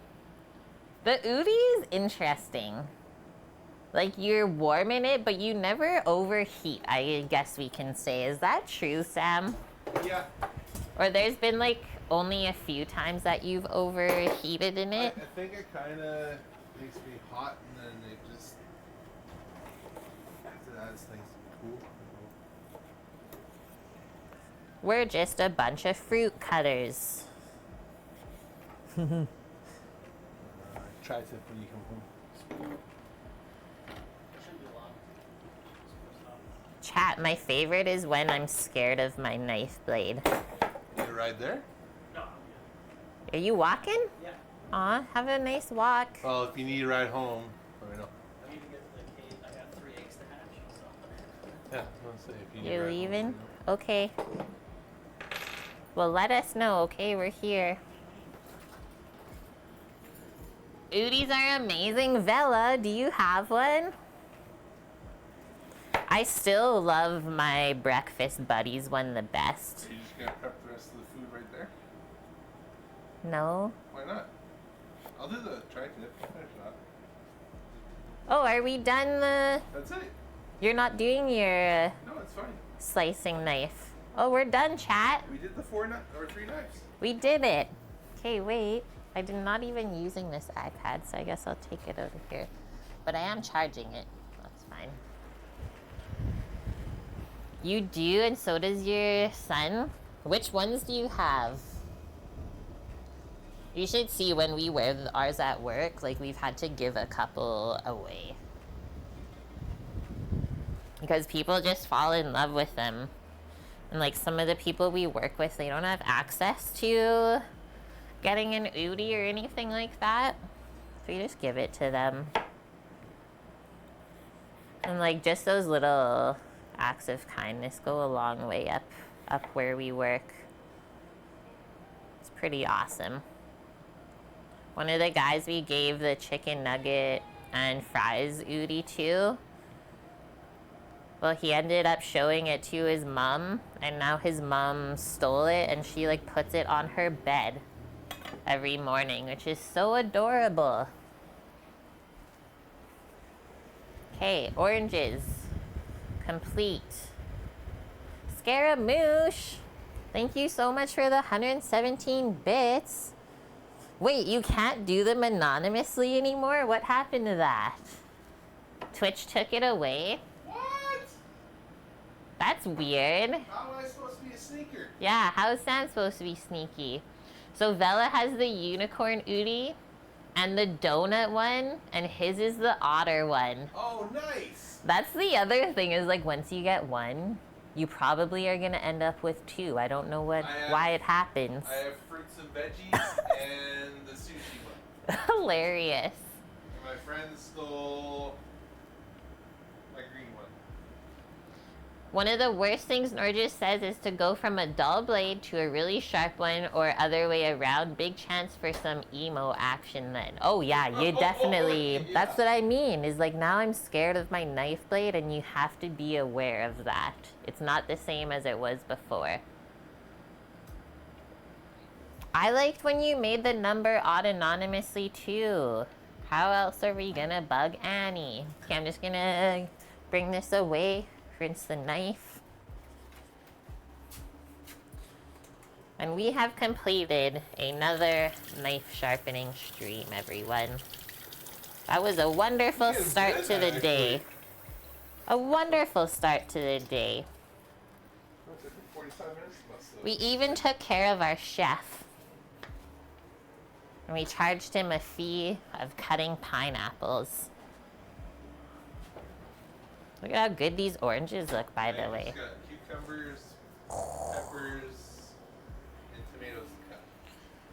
Speaker 1: The udi is interesting. Like, you're warm in it, but you never overheat, I guess we can say. Is that true, Sam?
Speaker 2: Yeah.
Speaker 1: Or there's been, like, only a few times that you've overheated in it?
Speaker 2: I think it kind of makes me hot, and then it just adds things cool.
Speaker 1: We're just a bunch of fruit cutters.
Speaker 2: Try to when you come home.
Speaker 3: Shouldn't be long.
Speaker 1: Chat, my favorite is when I'm scared of my knife blade.
Speaker 2: You ride there?
Speaker 3: No, I'm
Speaker 1: Are you walking?
Speaker 3: good. Yeah.
Speaker 1: Aw, have a nice walk.
Speaker 2: Well, if you need a ride home, let me know.
Speaker 3: I need to get to the cage. I got 3 eggs to hatch. So.
Speaker 2: Yeah, I was gonna say if you need a
Speaker 1: You're
Speaker 2: ride home,
Speaker 1: leaving?
Speaker 2: let me know.
Speaker 1: Okay. Well, let us know, okay? We're here. Udis are amazing. Vela, do you have one? I still love my breakfast buddies one the best.
Speaker 2: Are you just gonna prep the rest of the food right there?
Speaker 1: No?
Speaker 2: Why not? I'll do the tri-tip. Finish it up.
Speaker 1: Oh, are we done the...
Speaker 2: That's it.
Speaker 1: You're not doing your
Speaker 2: No, it's fine.
Speaker 1: slicing knife. Oh, we're done, chat.
Speaker 2: We did the 3 knives.
Speaker 1: We did it. Okay, wait. I'm not even using this iPad, so I guess I'll take it over here. But I am charging it. That's fine. You do, and so does your son? Which ones do you have? You should see when we wear ours at work, like we've had to give a couple away. Because people just fall in love with them. And like some of the people we work with, they don't have access to getting an Udi or anything like that. So you just give it to them. And like just those little acts of kindness go a long way up where we work. It's pretty awesome. One of the guys we gave the chicken nugget and fries Udi to, well, he ended up showing it to his mom, and now his mom stole it and she like puts it on her bed every morning, which is so adorable. Okay, oranges. Complete. Scaramouche, thank you so much for the 117 bits. Wait, you can't do them anonymously anymore? What happened to that? Twitch took it away?
Speaker 2: What?
Speaker 1: That's weird.
Speaker 2: How am I supposed to be a sneaker?
Speaker 1: Yeah, how is Sam supposed to be sneaky? So Vela has the unicorn Udi and the donut one, and his is the otter one.
Speaker 2: Oh, nice.
Speaker 1: That's the other thing, is like once you get one, you probably are gonna end up with two. I don't know why it happens.
Speaker 2: I have fruits and veggies and the sushi one.
Speaker 1: Hilarious.
Speaker 2: And my friend stole my green one.
Speaker 1: One of the worst things Norges says is to go from a dull blade to a really sharp one, or other way around. Big chance for some emo action then. Oh yeah, you definitely,
Speaker 2: Yeah.
Speaker 1: that's what I mean, is like now I'm scared of my knife blade, and you have to be aware of that. It's not the same as it was before. I liked when you made the number odd anonymously too. How else are we gonna bug Annie? Okay, I'm just gonna bring this away. Rinse the knife. And we have completed another knife sharpening stream, everyone. That was a wonderful
Speaker 2: He is
Speaker 1: start
Speaker 2: good,
Speaker 1: to the
Speaker 2: actually.
Speaker 1: day. A wonderful start to the day.
Speaker 2: What, took me 45 minutes? Must have.
Speaker 1: We even took care of our chef. And we charged him a fee of cutting pineapples. Look at how good these oranges look, by the way.
Speaker 2: Just got cucumbers, peppers, and tomatoes to cut.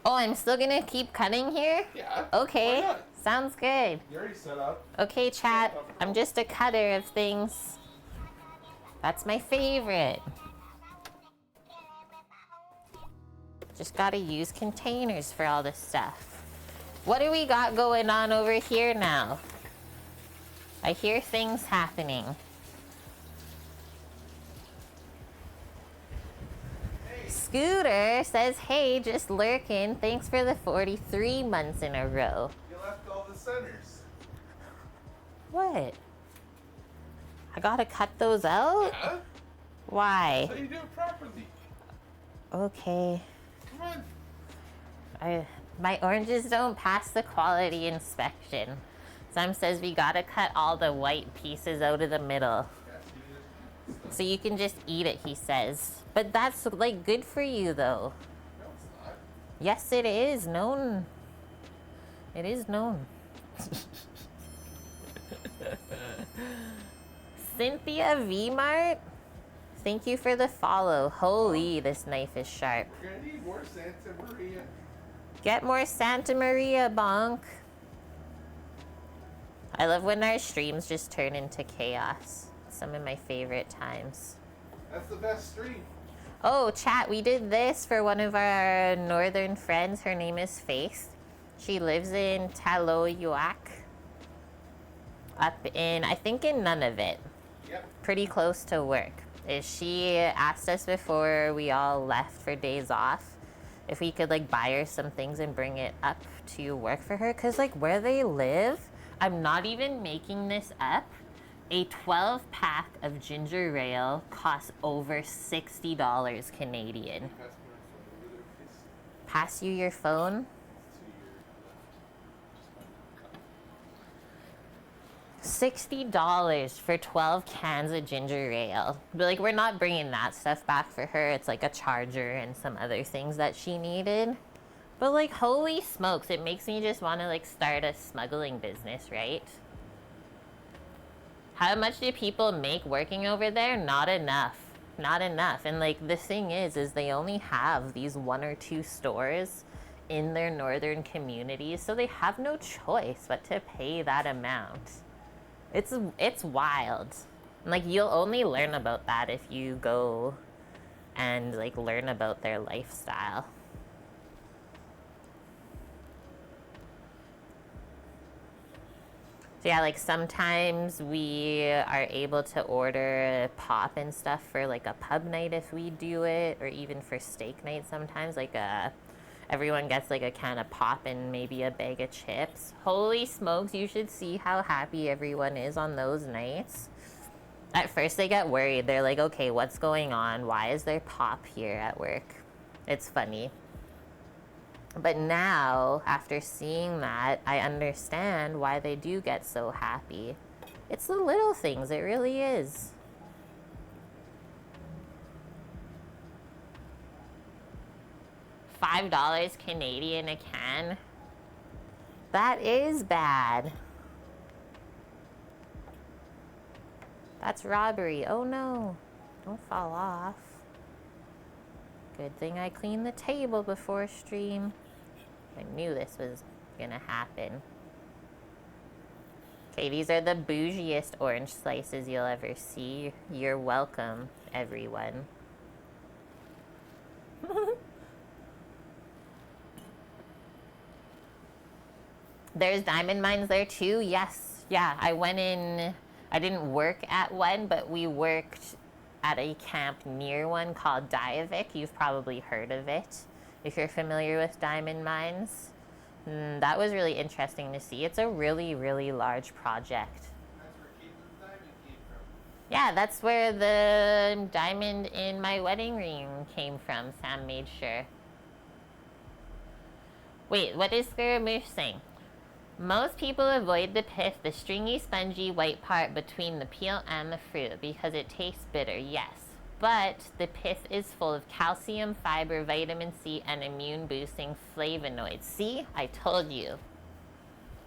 Speaker 1: Oh, I'm still gonna keep cutting here?
Speaker 2: Yeah.
Speaker 1: Okay,
Speaker 2: Why not?
Speaker 1: sounds good.
Speaker 2: You already set up.
Speaker 1: Okay, chat, I'm just a cutter of things. That's my favorite. Just gotta use containers for all this stuff. What do we got going on over here now? I hear things happening.
Speaker 2: Hey,
Speaker 1: Scooter says, hey, just lurking. Thanks for the 43 months in a row.
Speaker 2: you left all the centers.
Speaker 1: What? I gotta cut those out?
Speaker 2: Yeah?
Speaker 1: Why?
Speaker 2: So you do it properly.
Speaker 1: Okay.
Speaker 2: Come on.
Speaker 1: My oranges don't pass the quality inspection. Sam says we gotta cut all the white pieces out of the middle.
Speaker 2: Yes, you just-
Speaker 1: So you can just eat it, he says. But that's like good for you though.
Speaker 2: No, it's not.
Speaker 1: Yes, it is known. It is known. Cynthia V-Mart, thank you for the follow. Holy, this knife is sharp.
Speaker 2: We're gonna need more Santa Maria.
Speaker 1: Get more Santa Maria, bonk. I love when our streams just turn into chaos. Some of my favorite times.
Speaker 2: That's the best stream.
Speaker 1: Oh, chat, we did this for one of our northern friends. Her name is Faith. She lives in Taloyuak. Up in, I think in Nunavut.
Speaker 2: Yep.
Speaker 1: Pretty close to work. She asked us before we all left for days off if we could like buy her some things and bring it up to work for her. Cause like where they live, I'm not even making this up. A 12 pack of ginger ale costs over $60 Canadian.
Speaker 2: Pass me my phone over there, please.
Speaker 1: Pass you your phone?
Speaker 2: To your left. Just
Speaker 1: $60 for 12 cans of ginger ale. But like we're not bringing that stuff back for her. It's like a charger and some other things that she needed. But like holy smokes, it makes me just want to like start a smuggling business, right? How much do people make working over there? Not enough. Not enough. And like the thing is they only have these 1 or 2 stores in their northern communities, so they have no choice but to pay that amount. It's wild. Like you'll only learn about that if you go and like learn about their lifestyle. So yeah, like sometimes we are able to order pop and stuff for like a pub night if we do it, or even for steak night sometimes. Like everyone gets like a can of pop and maybe a bag of chips. Holy smokes, you should see how happy everyone is on those nights. At first they get worried. They're like, okay, what's going on? Why is there pop here at work? It's funny. But now, after seeing that, I understand why they do get so happy. It's the little things, it really is. $5 Canadian a can? That is bad. That's robbery. Oh no, don't fall off. Good thing I cleaned the table before stream. I knew this was gonna happen. Okay, these are the bougiest orange slices you'll ever see. You're welcome, everyone. There's diamond mines there too? Yes. Yeah, I went in, I didn't work at one, but we worked at a camp near one called Diavik. You've probably heard of it if you're familiar with diamond mines. That was really interesting to see. It's a really, really large project.
Speaker 2: That's where Caitlin's diamond came from.
Speaker 1: Yeah, that's where the diamond in my wedding ring came from. Sam made sure. Wait, what is Scaramouche saying? Most people avoid the pith, the stringy, spongy white part between the peel and the fruit, because it tastes bitter, yes. But the pith is full of calcium, fiber, vitamin C, and immune-boosting flavonoids. See? I told you.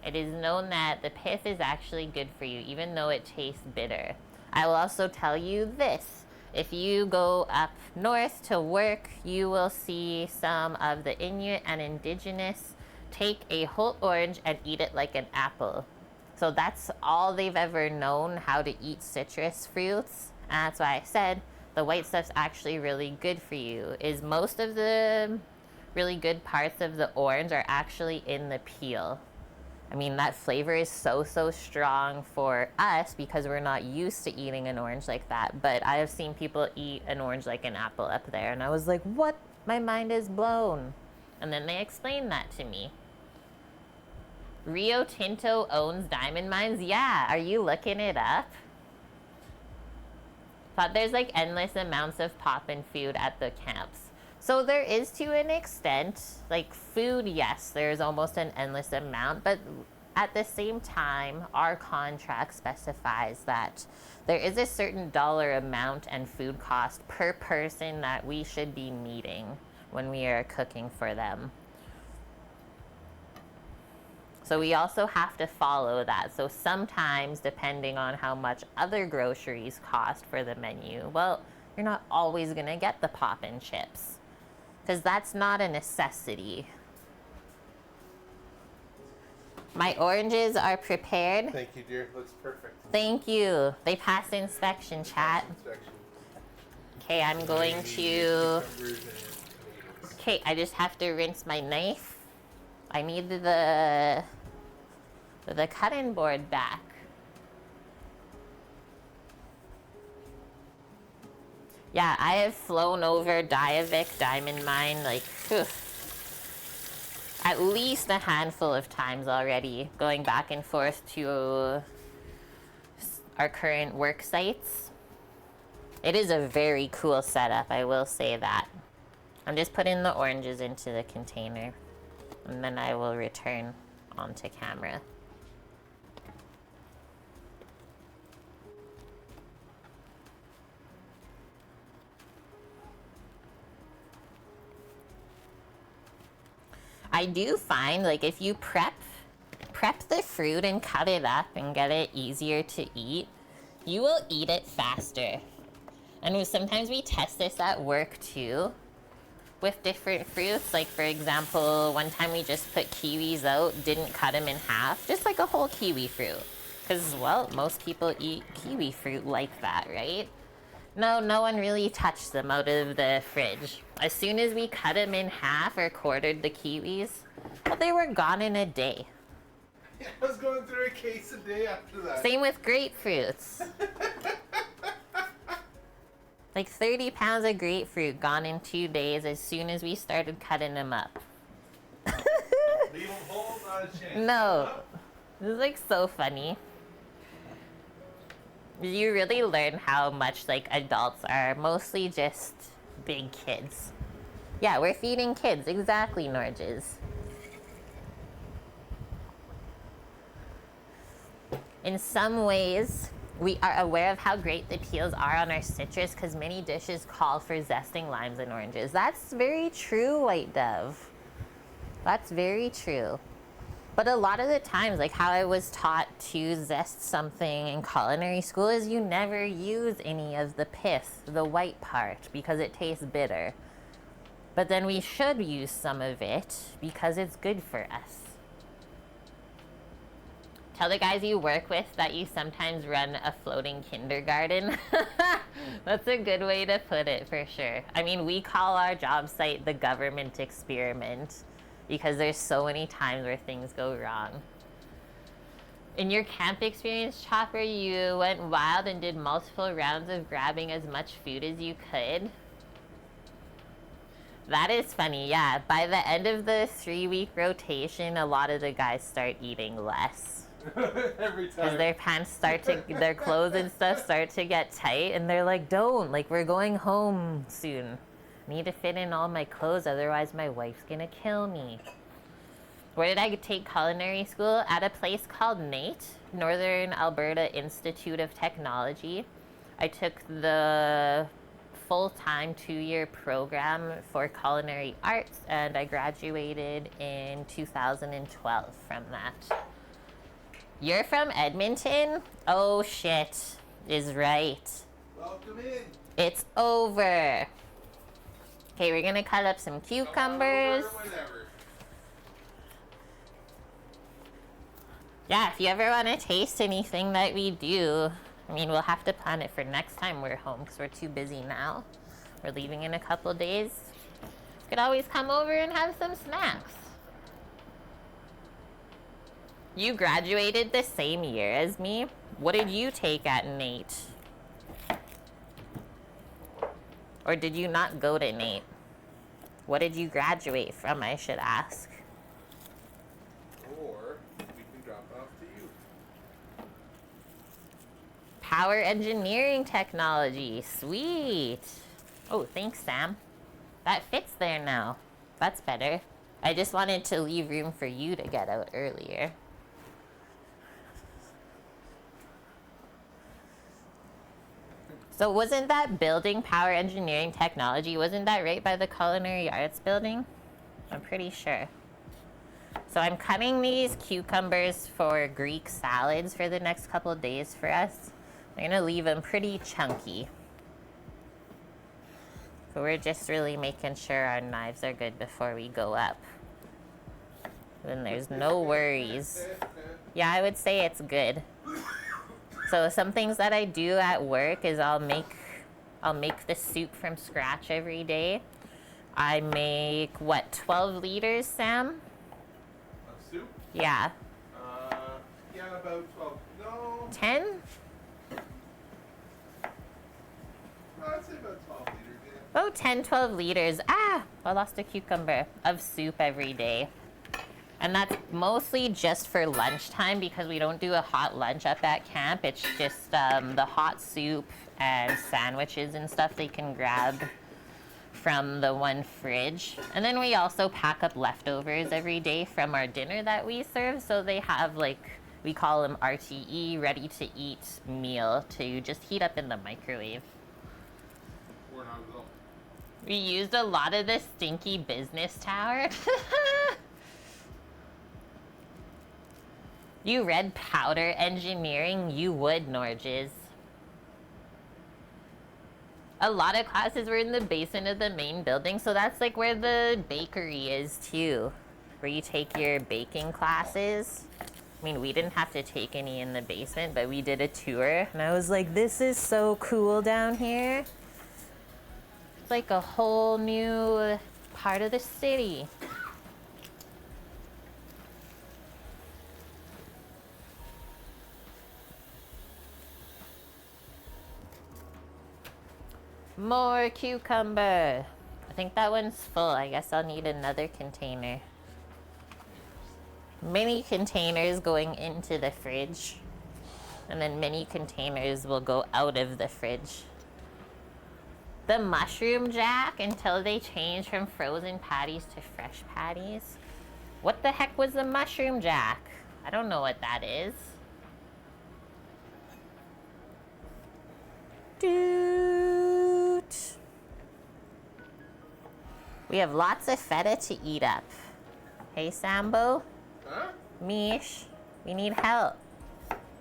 Speaker 1: It is known that the pith is actually good for you, even though it tastes bitter. I will also tell you this. If you go up north to work, you will see some of the Inuit and Indigenous take a whole orange and eat it like an apple. So that's all they've ever known how to eat citrus fruits. And that's why I said the white stuff's actually really good for you. Is most of the really good parts of the orange are actually in the peel. I mean, that flavor is so strong for us because we're not used to eating an orange like that. But I have seen people eat an orange like an apple up there, and I was like, what? My mind is blown. And then they explained that to me. Rio Tinto owns diamond mines? Yeah, are you looking it up? Thought there's like endless amounts of pop and food at the camps. So there is to an extent, like food, yes, there's almost an endless amount, but at the same time, our contract specifies that there is a certain dollar amount and food cost per person that we should be meeting when we are cooking for them. So we also have to follow that. So sometimes, depending on how much other groceries cost for the menu, well, you're not always gonna get the pop and chips, because that's not a necessity. My oranges are prepared.
Speaker 2: Thank you, dear. Looks perfect.
Speaker 1: Thank you. They passed inspection, chat.
Speaker 2: Inspection.
Speaker 1: Okay, I'm going
Speaker 2: Maybe
Speaker 1: to...
Speaker 2: cucumbers and tomatoes.
Speaker 1: Okay, I just have to rinse my knife. I need the cutting board back. Yeah, I have flown over Diavik Diamond Mine like phew, at least a handful of times already, going back and forth to our current work sites. It is a very cool setup, I will say that. I'm just putting the oranges into the container, and then I will return onto camera. I do find, like, if you prep the fruit and cut it up and get it easier to eat, you will eat it faster. And sometimes we test this at work too with different fruits. Like, for example, one time we just put kiwis out, didn't cut them in half, just like a whole kiwi fruit. Because, well, most people eat kiwi fruit like that, right? No one really touched them out of the fridge. As soon as we cut them in half or quartered the kiwis, well, they were gone in a day.
Speaker 2: I was going through a case a day after that.
Speaker 1: Same with grapefruits. Like 30 pounds of grapefruit gone in 2 days as soon as we started cutting them up.
Speaker 2: Leave them whole, not a chance.
Speaker 1: No. This is like so funny. You really learn how much like adults are mostly just big kids. Yeah, we're feeding kids. Exactly, Norges. In some ways, we are aware of how great the peels are on our citrus because many dishes call for zesting limes and oranges. That's very true, White Dove. That's very true. But a lot of the times, like how I was taught to zest something in culinary school is you never use any of the pith, the white part, because it tastes bitter. But then we should use some of it because it's good for us. Tell the guys you work with that you sometimes run a floating kindergarten. That's a good way to put it, for sure. I mean, we call our job site the government experiment because there's so many times where things go wrong. In your camp experience, Chopper, you went wild and did multiple rounds of grabbing as much food as you could. That is funny, yeah. By the end of the 3-week rotation, a lot of the guys start eating less.
Speaker 2: Every time.
Speaker 1: Because their pants start to, their clothes and stuff start to get tight, and they're like, don't, like, we're going home soon. Need to fit in all my clothes, otherwise my wife's gonna kill me. Where did I take culinary school? At a place called NAIT, Northern Alberta Institute of Technology. I took the full-time 2-year program for culinary arts, and I graduated in 2012 from that. You're from Edmonton? Oh shit, is right.
Speaker 2: Welcome in.
Speaker 1: It's over. Okay, we're gonna cut up some cucumbers. Yeah, if you ever want to taste anything that we do, I mean, we'll have to plan it for next time we're home because we're too busy now. We're leaving in a couple days. You could always come over and have some snacks. You graduated the same year as me. What did you take at NAIT? Or did you not go to NAIT? What did you graduate from, I should ask?
Speaker 2: Or we can drop off to you.
Speaker 1: Power engineering technology. Sweet. Oh, thanks, Sam. That fits there now. That's better. I just wanted to leave room for you to get out earlier. So wasn't that building power engineering technology, wasn't that right by the culinary arts building? I'm pretty sure. So I'm cutting these cucumbers for Greek salads for the next couple of days for us. I'm gonna leave them pretty chunky. So we're just really making sure our knives are good before we go up. Then there's no worries. Yeah, I would say it's good. So some things that I do at work is I'll make I'll make the soup from scratch every day. I make, what, 12 liters, Sam?
Speaker 2: Of soup?
Speaker 1: Yeah.
Speaker 2: Yeah, about 12. No,
Speaker 1: 10?
Speaker 2: I'd say about 12 liters, yeah.
Speaker 1: Oh, 10, 12 liters. Ah, I lost a cucumber of soup every day. And that's mostly just for lunchtime because we don't do a hot lunch up at camp. It's just the hot soup and sandwiches and stuff they can grab from the one fridge. And then we also pack up leftovers every day from our dinner that we serve. So they have, like, we call them RTE, ready to eat meal, to just heat up in the microwave.
Speaker 2: Or not at all.
Speaker 1: We used a lot of the stinky business tower. You read powder engineering, you would, Norges. A lot of classes were in the basement of the main building, so that's like where the bakery is too, where you take your baking classes. I mean, we didn't have to take any in the basement, but we did a tour, and I was like, this is so cool down here. It's like a whole new part of the city. More cucumber. I think that one's full. I guess I'll need another container. Mini containers going into the fridge. And then mini containers will go out of the fridge. The mushroom jack, until they change from frozen patties to fresh patties. What the heck was the mushroom jack? I don't know what that is. Doot. We have lots of feta to eat up. Hey, Sambo?
Speaker 2: Huh?
Speaker 1: Mish, we need help.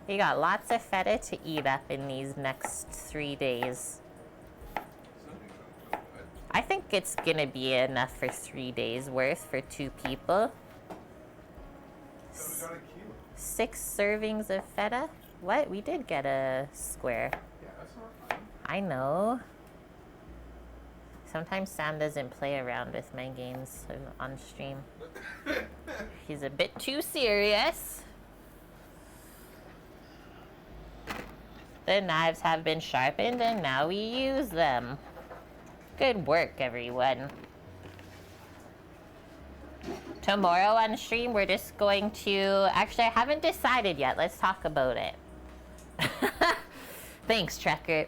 Speaker 1: We got lots of feta to eat up in these next 3 days.
Speaker 2: Something sounds good.
Speaker 1: I think it's gonna be enough for 3 days worth for 2 people.
Speaker 2: So we got a queue.
Speaker 1: 6 servings of feta? What? We did get a square.
Speaker 2: Yeah, that's not fine.
Speaker 1: I know. Sometimes Sam doesn't play around with my games on stream. He's a bit too serious. The knives have been sharpened and now we use them. Good work, everyone. Tomorrow on stream, we're just going to... Actually, I haven't decided yet. Let's talk about it. Thanks, Trekker.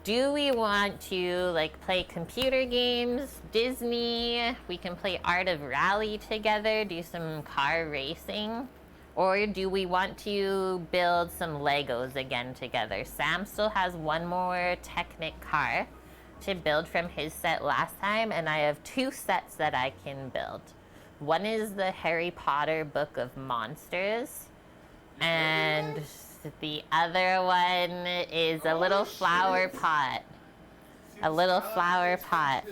Speaker 1: Do we want to, like, play computer games, Disney? We can play Art of Rally together, do some car racing. Or do we want to build some Legos again together? Sam still has one more Technic car to build from his set last time, and I have 2 sets that I can build. One is the Harry Potter Book of Monsters, and the other one is a little flower pot. A little flower pot.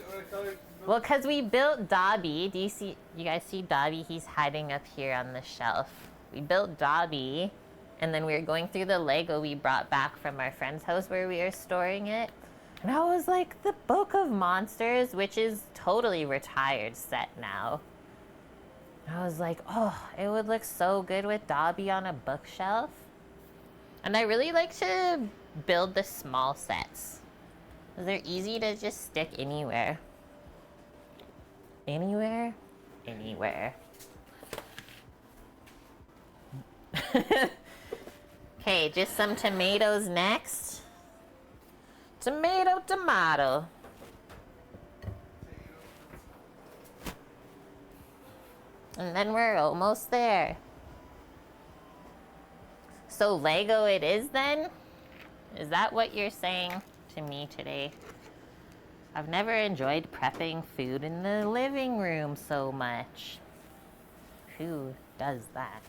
Speaker 1: Well, because we built Dobby. Do you guys see Dobby? He's hiding up here on the shelf. We built Dobby, and then we were going through the Lego we brought back from our friend's house where we were storing it. And I was like, the Book of Monsters, which is totally retired set now. I was like, oh, it would look so good with Dobby on a bookshelf. And I really like to build the small sets. They're easy to just stick anywhere. Anywhere? Anywhere. Okay, just some tomatoes next. Tomato, tomato. And then we're almost there. So Lego it is then? Is that what you're saying to me today? I've never enjoyed prepping food in the living room so much. Who does that?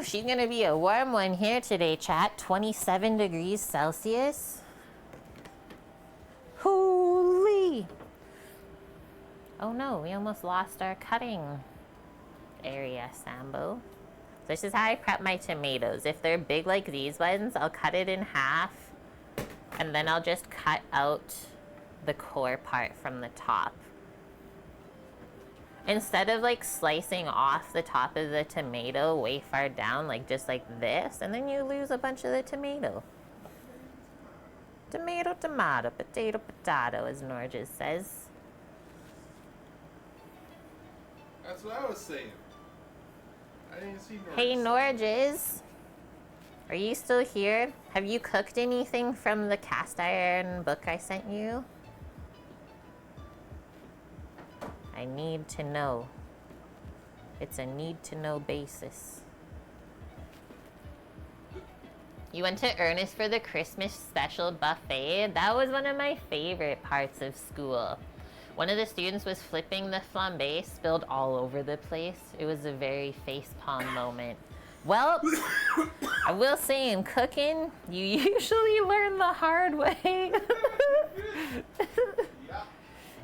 Speaker 1: She's gonna be a warm one here today, chat. 27 degrees Celsius. Oh no, we almost lost our cutting area, Sambo. This is how I prep my tomatoes. If they're big like these ones, I'll cut it in half and then I'll just cut out the core part from the top. Instead of like slicing off the top of the tomato way far down, like just like this, and then you lose a bunch of the tomato. Tomato, tomato, potato, potato, as Norges says.
Speaker 2: That's what I was saying. I didn't see Norges.
Speaker 1: Hey Norges, are you still here? Have you cooked anything from the cast iron book I sent you? I need to know. It's a need to know basis. You went to Ernest for the Christmas special buffet? That was one of my favorite parts of school. One of the students was flipping the flambe, spilled all over the place. It was a very facepalm moment. Well, I will say in cooking, you usually learn the hard way.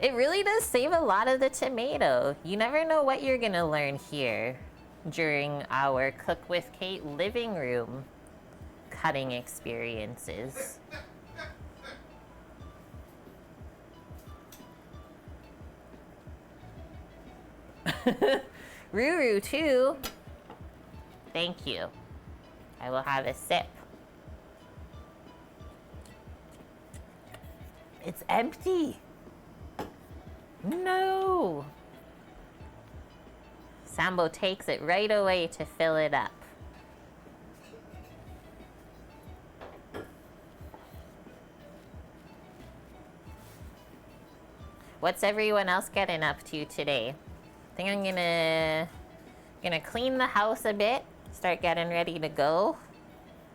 Speaker 1: It really does save a lot of the tomato. You never know what you're gonna learn here during our Cook with Kate living room cutting experiences. Ruru too. Thank you. I will have a sip. It's empty. No. Sambo takes it right away to fill it up. What's everyone else getting up to today? I think I'm gonna clean the house a bit, start getting ready to go.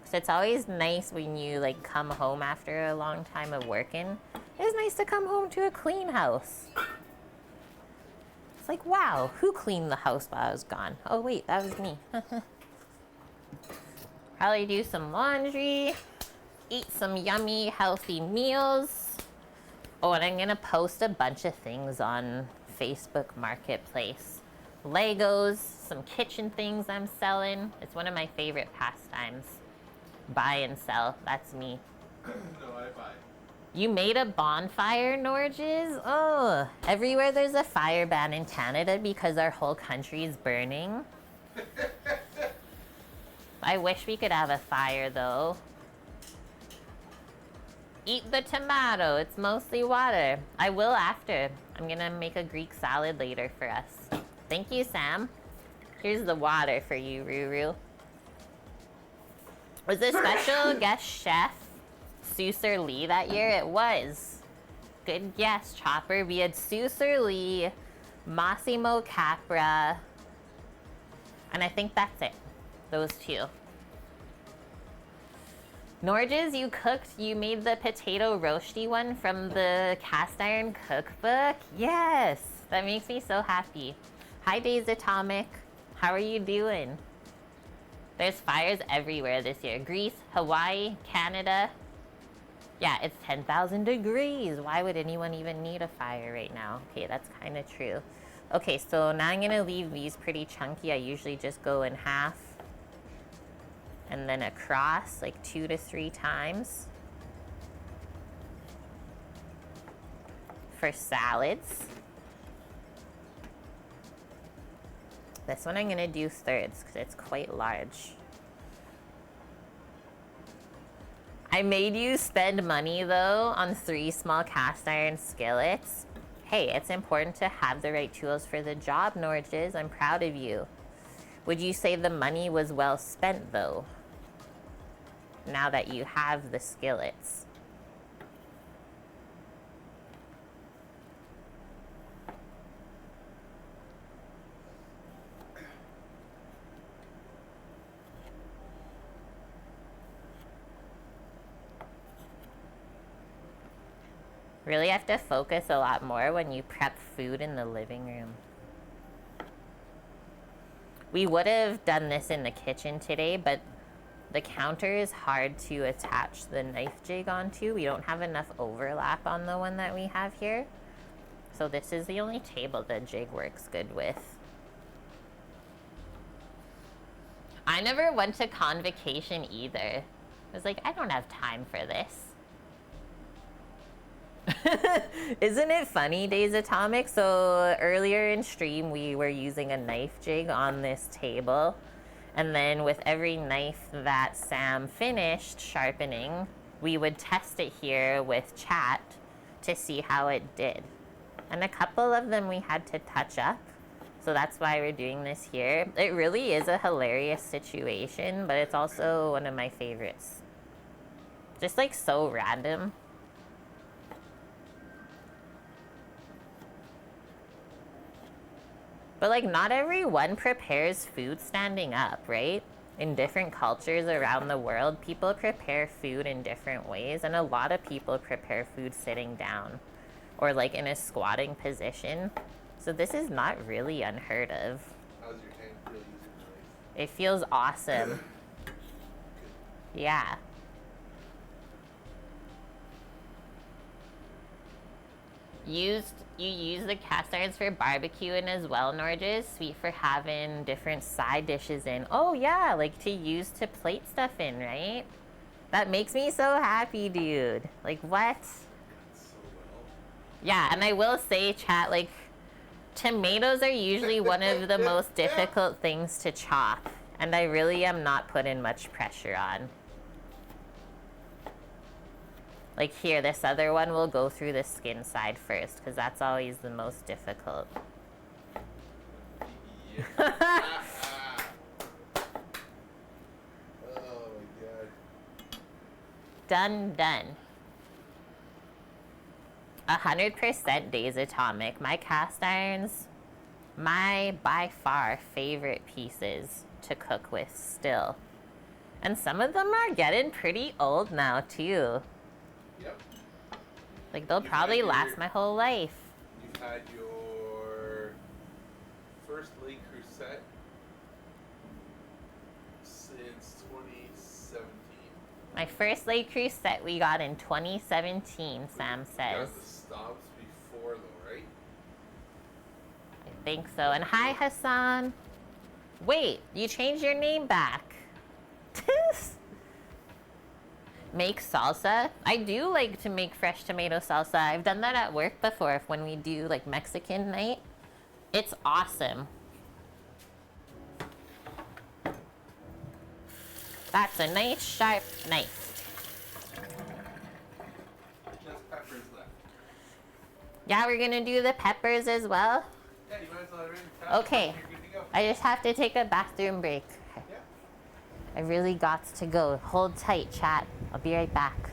Speaker 1: So it's always nice when you like come home after a long time of working. It's nice to come home to a clean house. It's like, wow, who cleaned the house while I was gone? Oh wait, that was me. Probably do some laundry, eat some yummy, healthy meals. Oh, and I'm gonna post a bunch of things on Facebook Marketplace. Legos, some kitchen things I'm selling. It's one of my favorite pastimes. Buy and sell, that's me.
Speaker 2: No, I buy.
Speaker 1: You made a bonfire, Norges? Oh, everywhere there's a fire ban in Canada because our whole country is burning. I wish we could have a fire though. Eat the tomato, it's mostly water. I will after. I'm gonna make a Greek salad later for us. Thank you, Sam. Here's the water for you, Ruru. Was the special guest chef Sue Lee that year? It was. Good guess, Chopper. We had Sue Lee, Massimo Capra, and I think that's it. Those two. Norges, you cooked, you made the potato roasty one from the cast iron cookbook? Yes, that makes me so happy. Hi, Days Atomic. How are you doing? There's fires everywhere this year. Greece, Hawaii, Canada. Yeah, it's 10,000 degrees. Why would anyone even need a fire right now? Okay, that's kind of true. Okay, so now I'm gonna leave these pretty chunky. I usually just go in half and then across like 2 to 3 times for salads. This one I'm gonna do thirds because it's quite large. I made you spend money though on 3 small cast iron skillets. Hey, it's important to have the right tools for the job, Norges. I'm proud of you. Would you say the money was well spent though? Now that you have the skillets. Really have to focus a lot more when you prep food in the living room. We would have done this in the kitchen today, but the counter is hard to attach the knife jig onto. We don't have enough overlap on the one that we have here. So this is the only table the jig works good with. I never went to convocation either. I was like, I don't have time for this. Isn't it funny, Days Atomic? So earlier in stream, we were using a knife jig on this table. And then with every knife that Sam finished sharpening, we would test it here with chat to see how it did. And a couple of them we had to touch up. So that's why we're doing this here. It really is a hilarious situation, but it's also one of my favorites. Just like so random. But like not everyone prepares food standing up, right? In different cultures around the world, people prepare food in different ways, and a lot of people prepare food sitting down or like in a squatting position. So this is not really unheard of.
Speaker 2: How's your hand feel using the knife?
Speaker 1: It feels awesome. Yeah. You use the cast irons for barbecuing as well, Norges. Sweet for having different side dishes in. Oh yeah, like to use to plate stuff in, right? That makes me so happy, dude. Like what?
Speaker 2: So well.
Speaker 1: Yeah, and I will say, chat, like tomatoes are usually one of the most difficult things to chop, and I really am not putting much pressure on. Like here, this other one will go through the skin side first, because that's always the most difficult.
Speaker 2: Yeah. Oh my god.
Speaker 1: Done. 100% Days Atomic. My cast irons, my by far favorite pieces to cook with still. And some of them are getting pretty old now too.
Speaker 2: Yep.
Speaker 1: Like they'll
Speaker 2: You've
Speaker 1: probably
Speaker 2: had
Speaker 1: last
Speaker 2: your-
Speaker 1: my whole life.
Speaker 2: You've had your first Le Creuset since 2017.
Speaker 1: My first Le Creuset we got in 2017, Sam
Speaker 2: You
Speaker 1: says.
Speaker 2: got the stops before though, right?
Speaker 1: I think so. And hi, Hassan. Wait, you changed your name back. Make salsa. I do like to make fresh tomato salsa. I've done that at work before when we do like Mexican night. It's awesome. That's a nice sharp knife.
Speaker 2: Just peppers left.
Speaker 1: Yeah, we're gonna do the peppers as well.
Speaker 2: Yeah, you might as well have it in time.
Speaker 1: Okay.
Speaker 2: You're good to go.
Speaker 1: I just have to take a bathroom break.
Speaker 2: Yeah.
Speaker 1: I really got to go. Hold tight, chat. I'll be right back.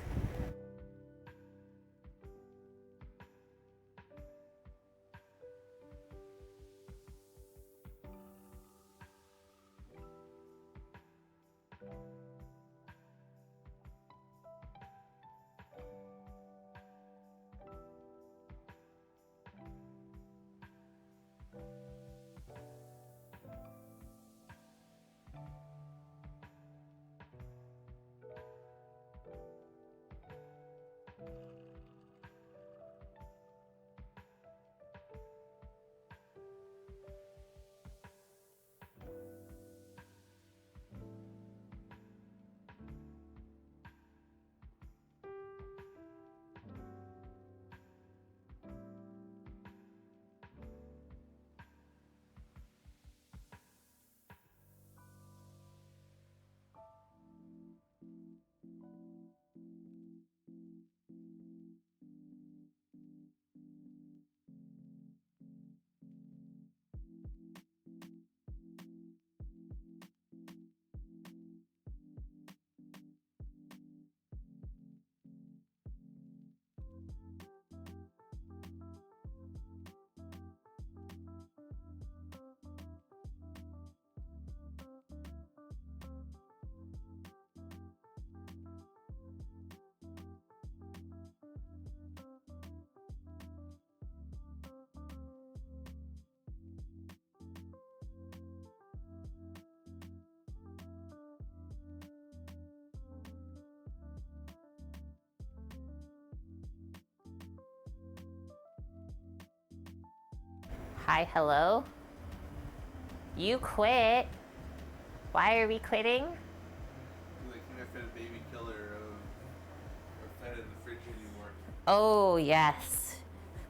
Speaker 1: hi, hello. You quit. Why are we quitting?
Speaker 2: Because I can't fit a baby killer or fed in the fridge anymore.
Speaker 1: Oh, yes.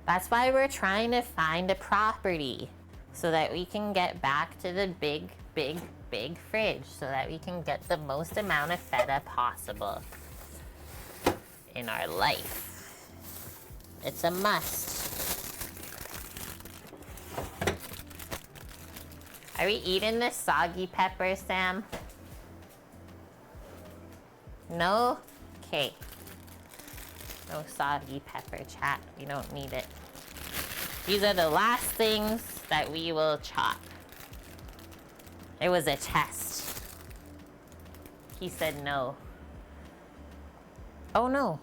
Speaker 1: That's why we're trying to find a property so that we can get back to the big, big, big fridge so that we can get the most amount of feta possible in our life. It's a must. Are we eating this soggy pepper, Sam? No? Okay. No soggy pepper, chat. We don't need it. These are the last things that we will chop. It was a test. He said no. Oh no.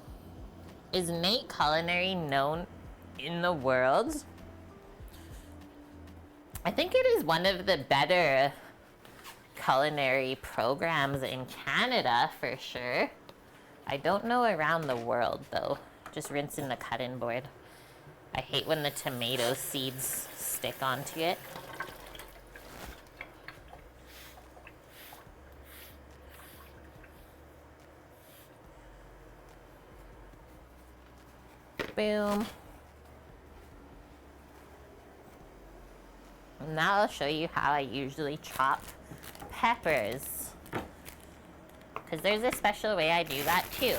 Speaker 1: Is Nate Culinary known in the world? I think it is one of the better culinary programs in Canada for sure. I don't know around the world though. Just rinsing the cutting board. I hate when the tomato seeds stick onto it. Boom. Now I'll show you how I usually chop peppers. Because there's a special way I do that too.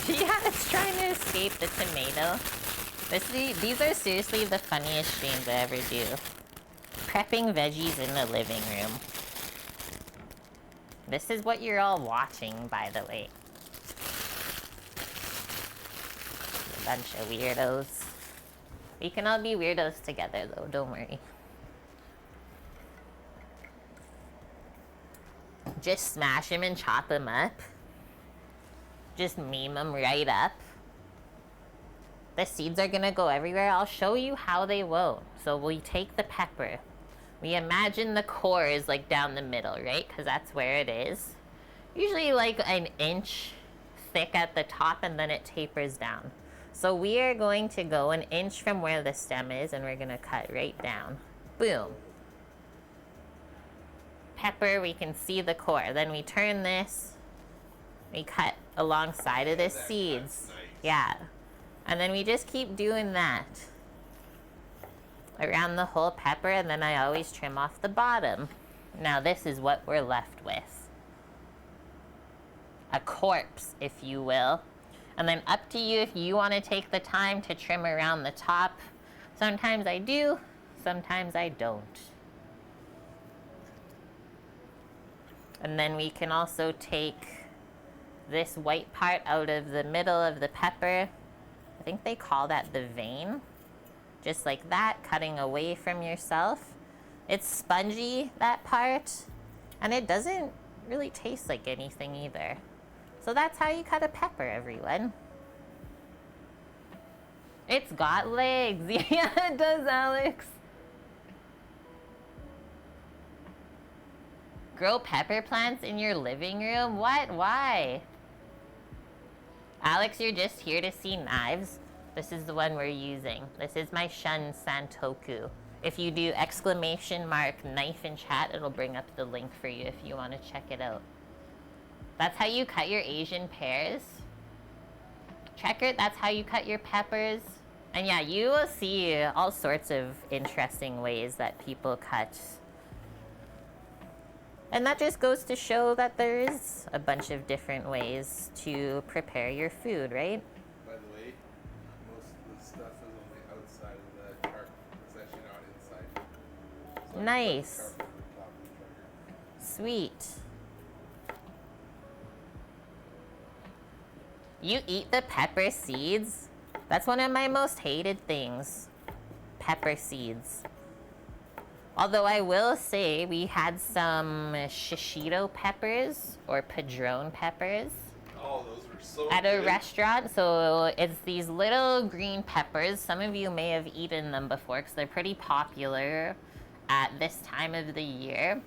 Speaker 1: Yeah, it's trying to escape the tomato. These are seriously the funniest streams I ever do. Prepping veggies in the living room. This is what you're all watching, by the way. A bunch of weirdos. We can all be weirdos together though, don't worry. Just smash them and chop them up. Just meme them right up. The seeds are gonna go everywhere. I'll show you how they won't. So we take the pepper. We imagine the core is like down the middle, right? Because that's where it is. Usually like an inch thick at the top and then it tapers down. So we are going to go an inch from where the stem is and we're gonna cut right down. Boom. Pepper, we can see the core. Then we turn this, we cut alongside of the seeds.
Speaker 2: Nice.
Speaker 1: Yeah. And then we just keep doing that around the whole pepper, and then I always trim off the bottom. Now this is what we're left with. A corpse, if you will. And then up to you if you want to take the time to trim around the top. Sometimes I do, sometimes I don't. And then we can also take this white part out of the middle of the pepper. I think they call that the vein. Just like that, cutting away from yourself. It's spongy, that part, and it doesn't really taste like anything either. So that's how you cut a pepper, everyone. It's got legs. Yeah, it does, Alex. Grow pepper plants in your living room? What? Why? Alex, you're just here to see knives. This is the one we're using. This is my Shun Santoku. If you do exclamation mark knife in chat, it'll bring up the link for you if you want to check it out. That's how you cut your Asian pears. Checker, that's how you cut your peppers. And yeah, you will see all sorts of interesting ways that people cut. And that just goes to show that there is a bunch of different ways to prepare your food, right?
Speaker 2: By the way, most of the stuff is on the outside of the charcoal. It's actually not inside. So
Speaker 1: Nice.
Speaker 2: I put the charcoal over top of the charcoal.
Speaker 1: Sweet. You eat the pepper seeds? That's one of my most hated things. Pepper seeds. Although I will say we had some shishito peppers or padron peppers
Speaker 2: Oh, those were so
Speaker 1: at a
Speaker 2: good.
Speaker 1: restaurant. So it's these little green peppers. Some of you may have eaten them before because they're pretty popular at this time of the year.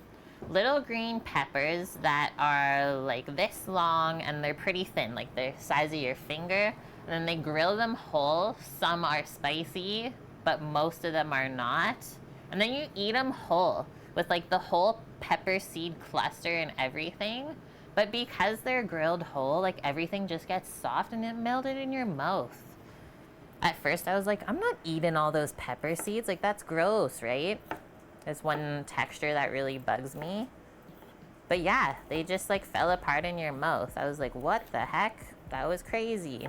Speaker 1: Little green peppers that are like this long and they're pretty thin, like the size of your finger. And then they grill them whole. Some are spicy but most of them are not. And then you eat them whole with like the whole pepper seed cluster and everything. But because they're grilled whole, like everything just gets soft and it melted in your mouth. At first I was like, I'm not eating all those pepper seeds. Like that's gross, right? There's one texture that really bugs me. But yeah, they just like fell apart in your mouth. I was like, what the heck? That was crazy.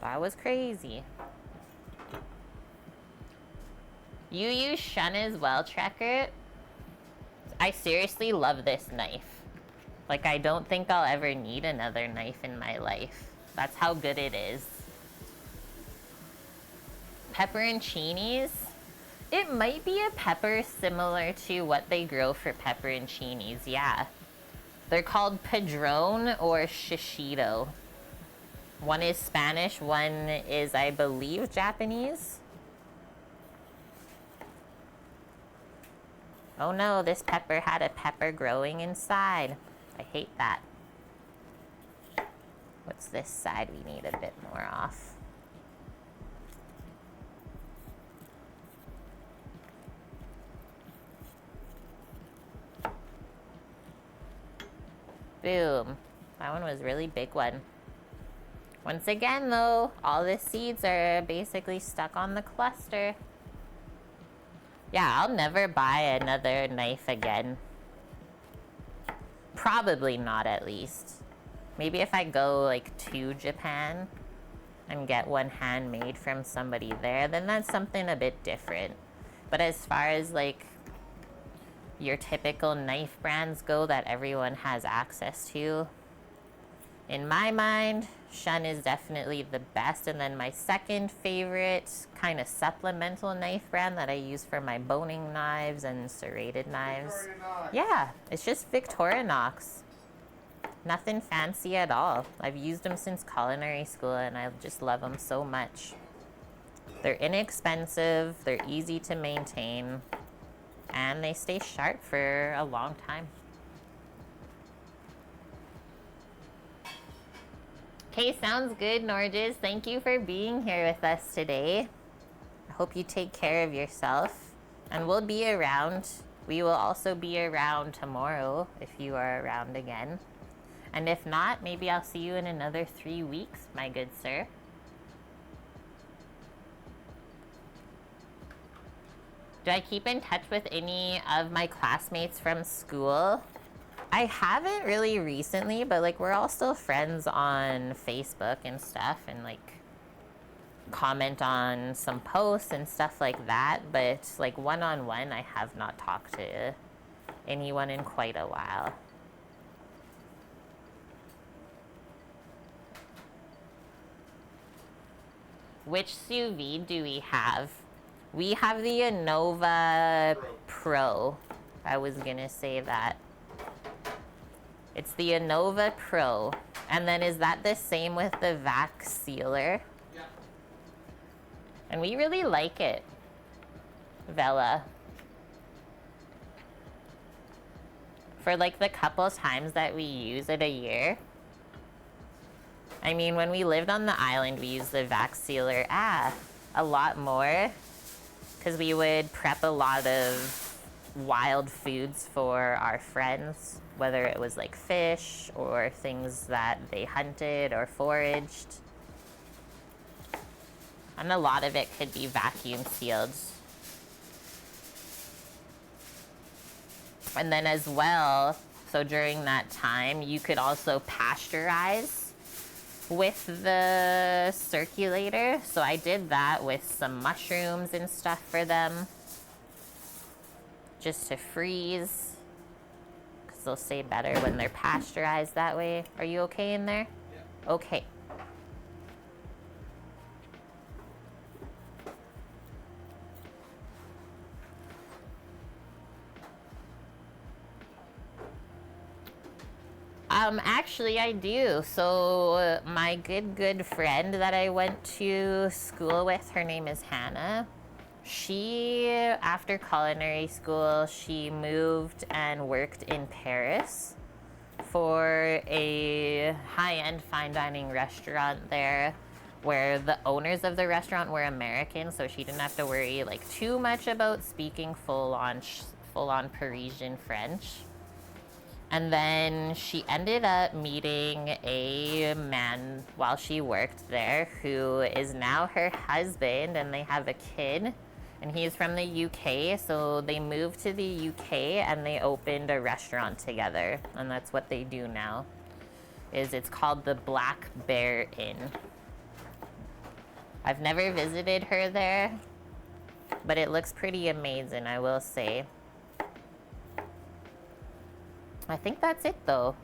Speaker 1: That was crazy. You use Shun as well, Trekker? I seriously love this knife. Like, I don't think I'll ever need another knife in my life. That's how good it is. Pepperoncinis? It might be a pepper similar to what they grow for pepperoncinis, yeah. They're called Padron or Shishito. One is Spanish, one is, I believe, Japanese. Oh no, this pepper had a pepper growing inside. I hate that. What's this side we need a bit more off? Boom. That one was a really big one. Once again though, all the seeds are basically stuck on the cluster. Yeah, I'll never buy another knife again. Probably not, at least. Maybe if I go like to Japan and get one handmade from somebody there, then that's something a bit different. But as far as like your typical knife brands go that everyone has access to, in my mind, Shun is definitely the best. And then my second favorite kind of supplemental knife brand that I use for my boning knives and serrated knives.
Speaker 2: Victorinox.
Speaker 1: Yeah, it's just Victorinox. Nothing fancy at all. I've used them since culinary school and I just love them so much. They're inexpensive, they're easy to maintain, and they stay sharp for a long time. Okay, sounds good, Norges. Thank you for being here with us today. I hope you take care of yourself, and we'll be around. We will also be around tomorrow if you are around again. And if not, maybe I'll see you in another 3 weeks, my good sir. Do I keep in touch with any of my classmates from school? I haven't really recently, but like we're all still friends on Facebook and stuff and like comment on some posts and stuff like that. But like one-on-one, I have not talked to anyone in quite a while. Which sous vide do we have? We have the Innova Pro. I was gonna say that. It's the Innova Pro. And then is that the same with the vac sealer?
Speaker 2: Yeah.
Speaker 1: And we really like it, Vela. For like the couple times that we use it a year. I mean, when we lived on the island, we used the vac sealer a lot more because we would prep a lot of wild foods for our friends, whether it was like fish or things that they hunted or foraged. And a lot of it could be vacuum sealed. And then as well, so during that time, you could also pasteurize with the circulator. So I did that with some mushrooms and stuff for them, just to freeze, because they'll stay better when they're pasteurized that way. Are you okay in there?
Speaker 2: Yeah.
Speaker 1: Okay. Actually I do. So my good friend that I went to school with, her name is Hannah. She, after culinary school, she moved and worked in Paris for a high-end fine dining restaurant there where the owners of the restaurant were American, so she didn't have to worry like too much about speaking full-on Parisian French. And then she ended up meeting a man while she worked there who is now her husband, and they have a kid. And he's from the UK, so they moved to the UK and they opened a restaurant together. And that's what they do now. It's called the Black Bear Inn. I've never visited her there, but it looks pretty amazing, I will say. I think that's it though.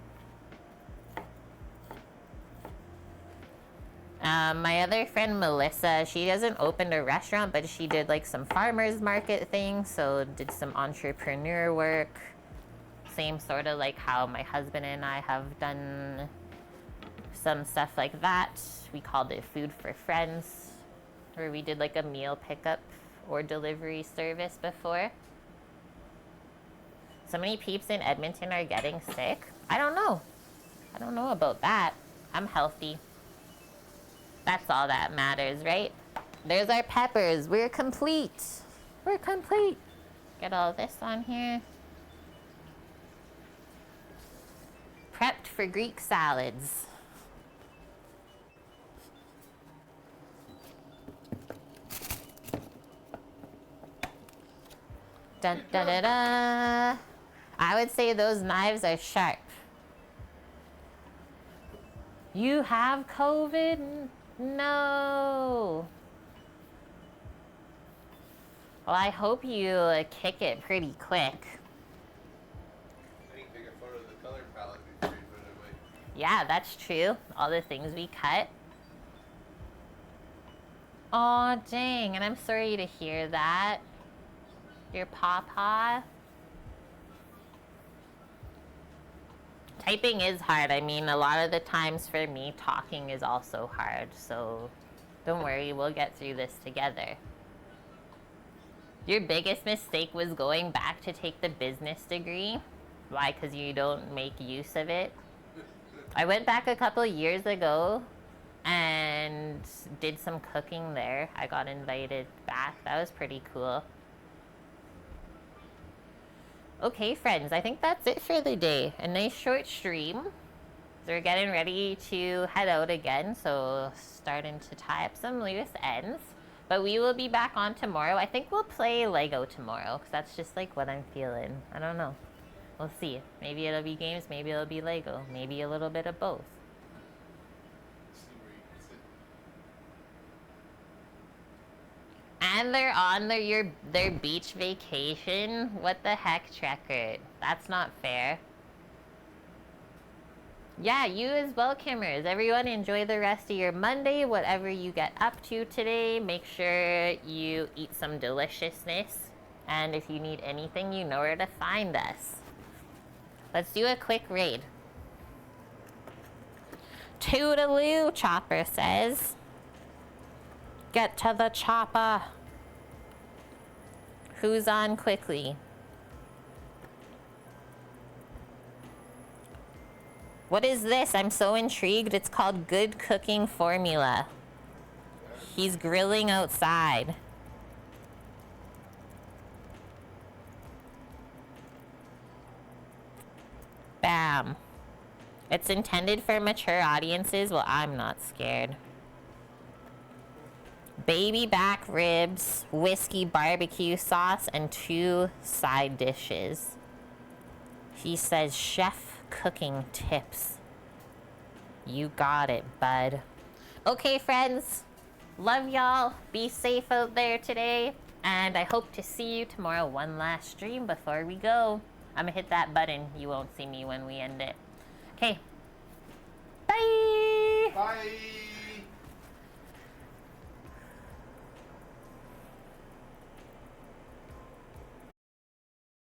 Speaker 1: My other friend Melissa, she doesn't open a restaurant, but she did like some farmers market things, so did some entrepreneur work. Same sort of like how my husband and I have done some stuff like that. We called it Food for Friends, where we did like a meal pickup or delivery service before. So many peeps in Edmonton are getting sick. I don't know. I don't know about that. I'm healthy. That's all that matters, right? There's our peppers. We're complete. We're complete. Get all this on here. Prepped for Greek salads. Dun, da, da, da. I would say those knives are sharp. You have COVID? No. Well, I hope you kick it pretty quick.
Speaker 2: I need to take a photo of the color palette before you put it away.
Speaker 1: Yeah, that's true. All the things we cut. Aw, dang. And I'm sorry to hear that. Your pawpaw. Typing is hard. I mean, a lot of the times for me, talking is also hard. So don't worry, we'll get through this together. Your biggest mistake was going back to take the business degree. Why? Because you don't make use of it. I went back a couple years ago and did some cooking there. I got invited back. That was pretty cool. Okay, friends, I think that's it for the day. A nice short stream. We're getting ready to head out again, so starting to tie up some loose ends. But we will be back on tomorrow. I think we'll play Lego tomorrow, because that's just like what I'm feeling. I don't know. We'll see. Maybe it'll be games, maybe it'll be Lego, maybe a little bit of both.
Speaker 2: See where you can sit.
Speaker 1: And they're on their beach vacation. What the heck, Trekker? That's not fair. Yeah, you as well, Kimmers. Everyone enjoy the rest of your Monday, whatever you get up to today. Make sure you eat some deliciousness. And if you need anything, you know where to find us. Let's do a quick raid. Toodaloo, Chopper says. Get to the chopper. Who's on quickly? What is this? I'm so intrigued. It's called Good Cooking Formula. He's grilling outside. Bam. It's intended for mature audiences. Well, I'm not scared. Baby back ribs, whiskey barbecue sauce, and 2 side dishes. He says chef cooking tips. You got it, bud. Okay, friends. Love y'all. Be safe out there today. And I hope to see you tomorrow. One last stream before we go. I'm gonna hit that button. You won't see me when we end it. Okay. Bye.
Speaker 2: Bye.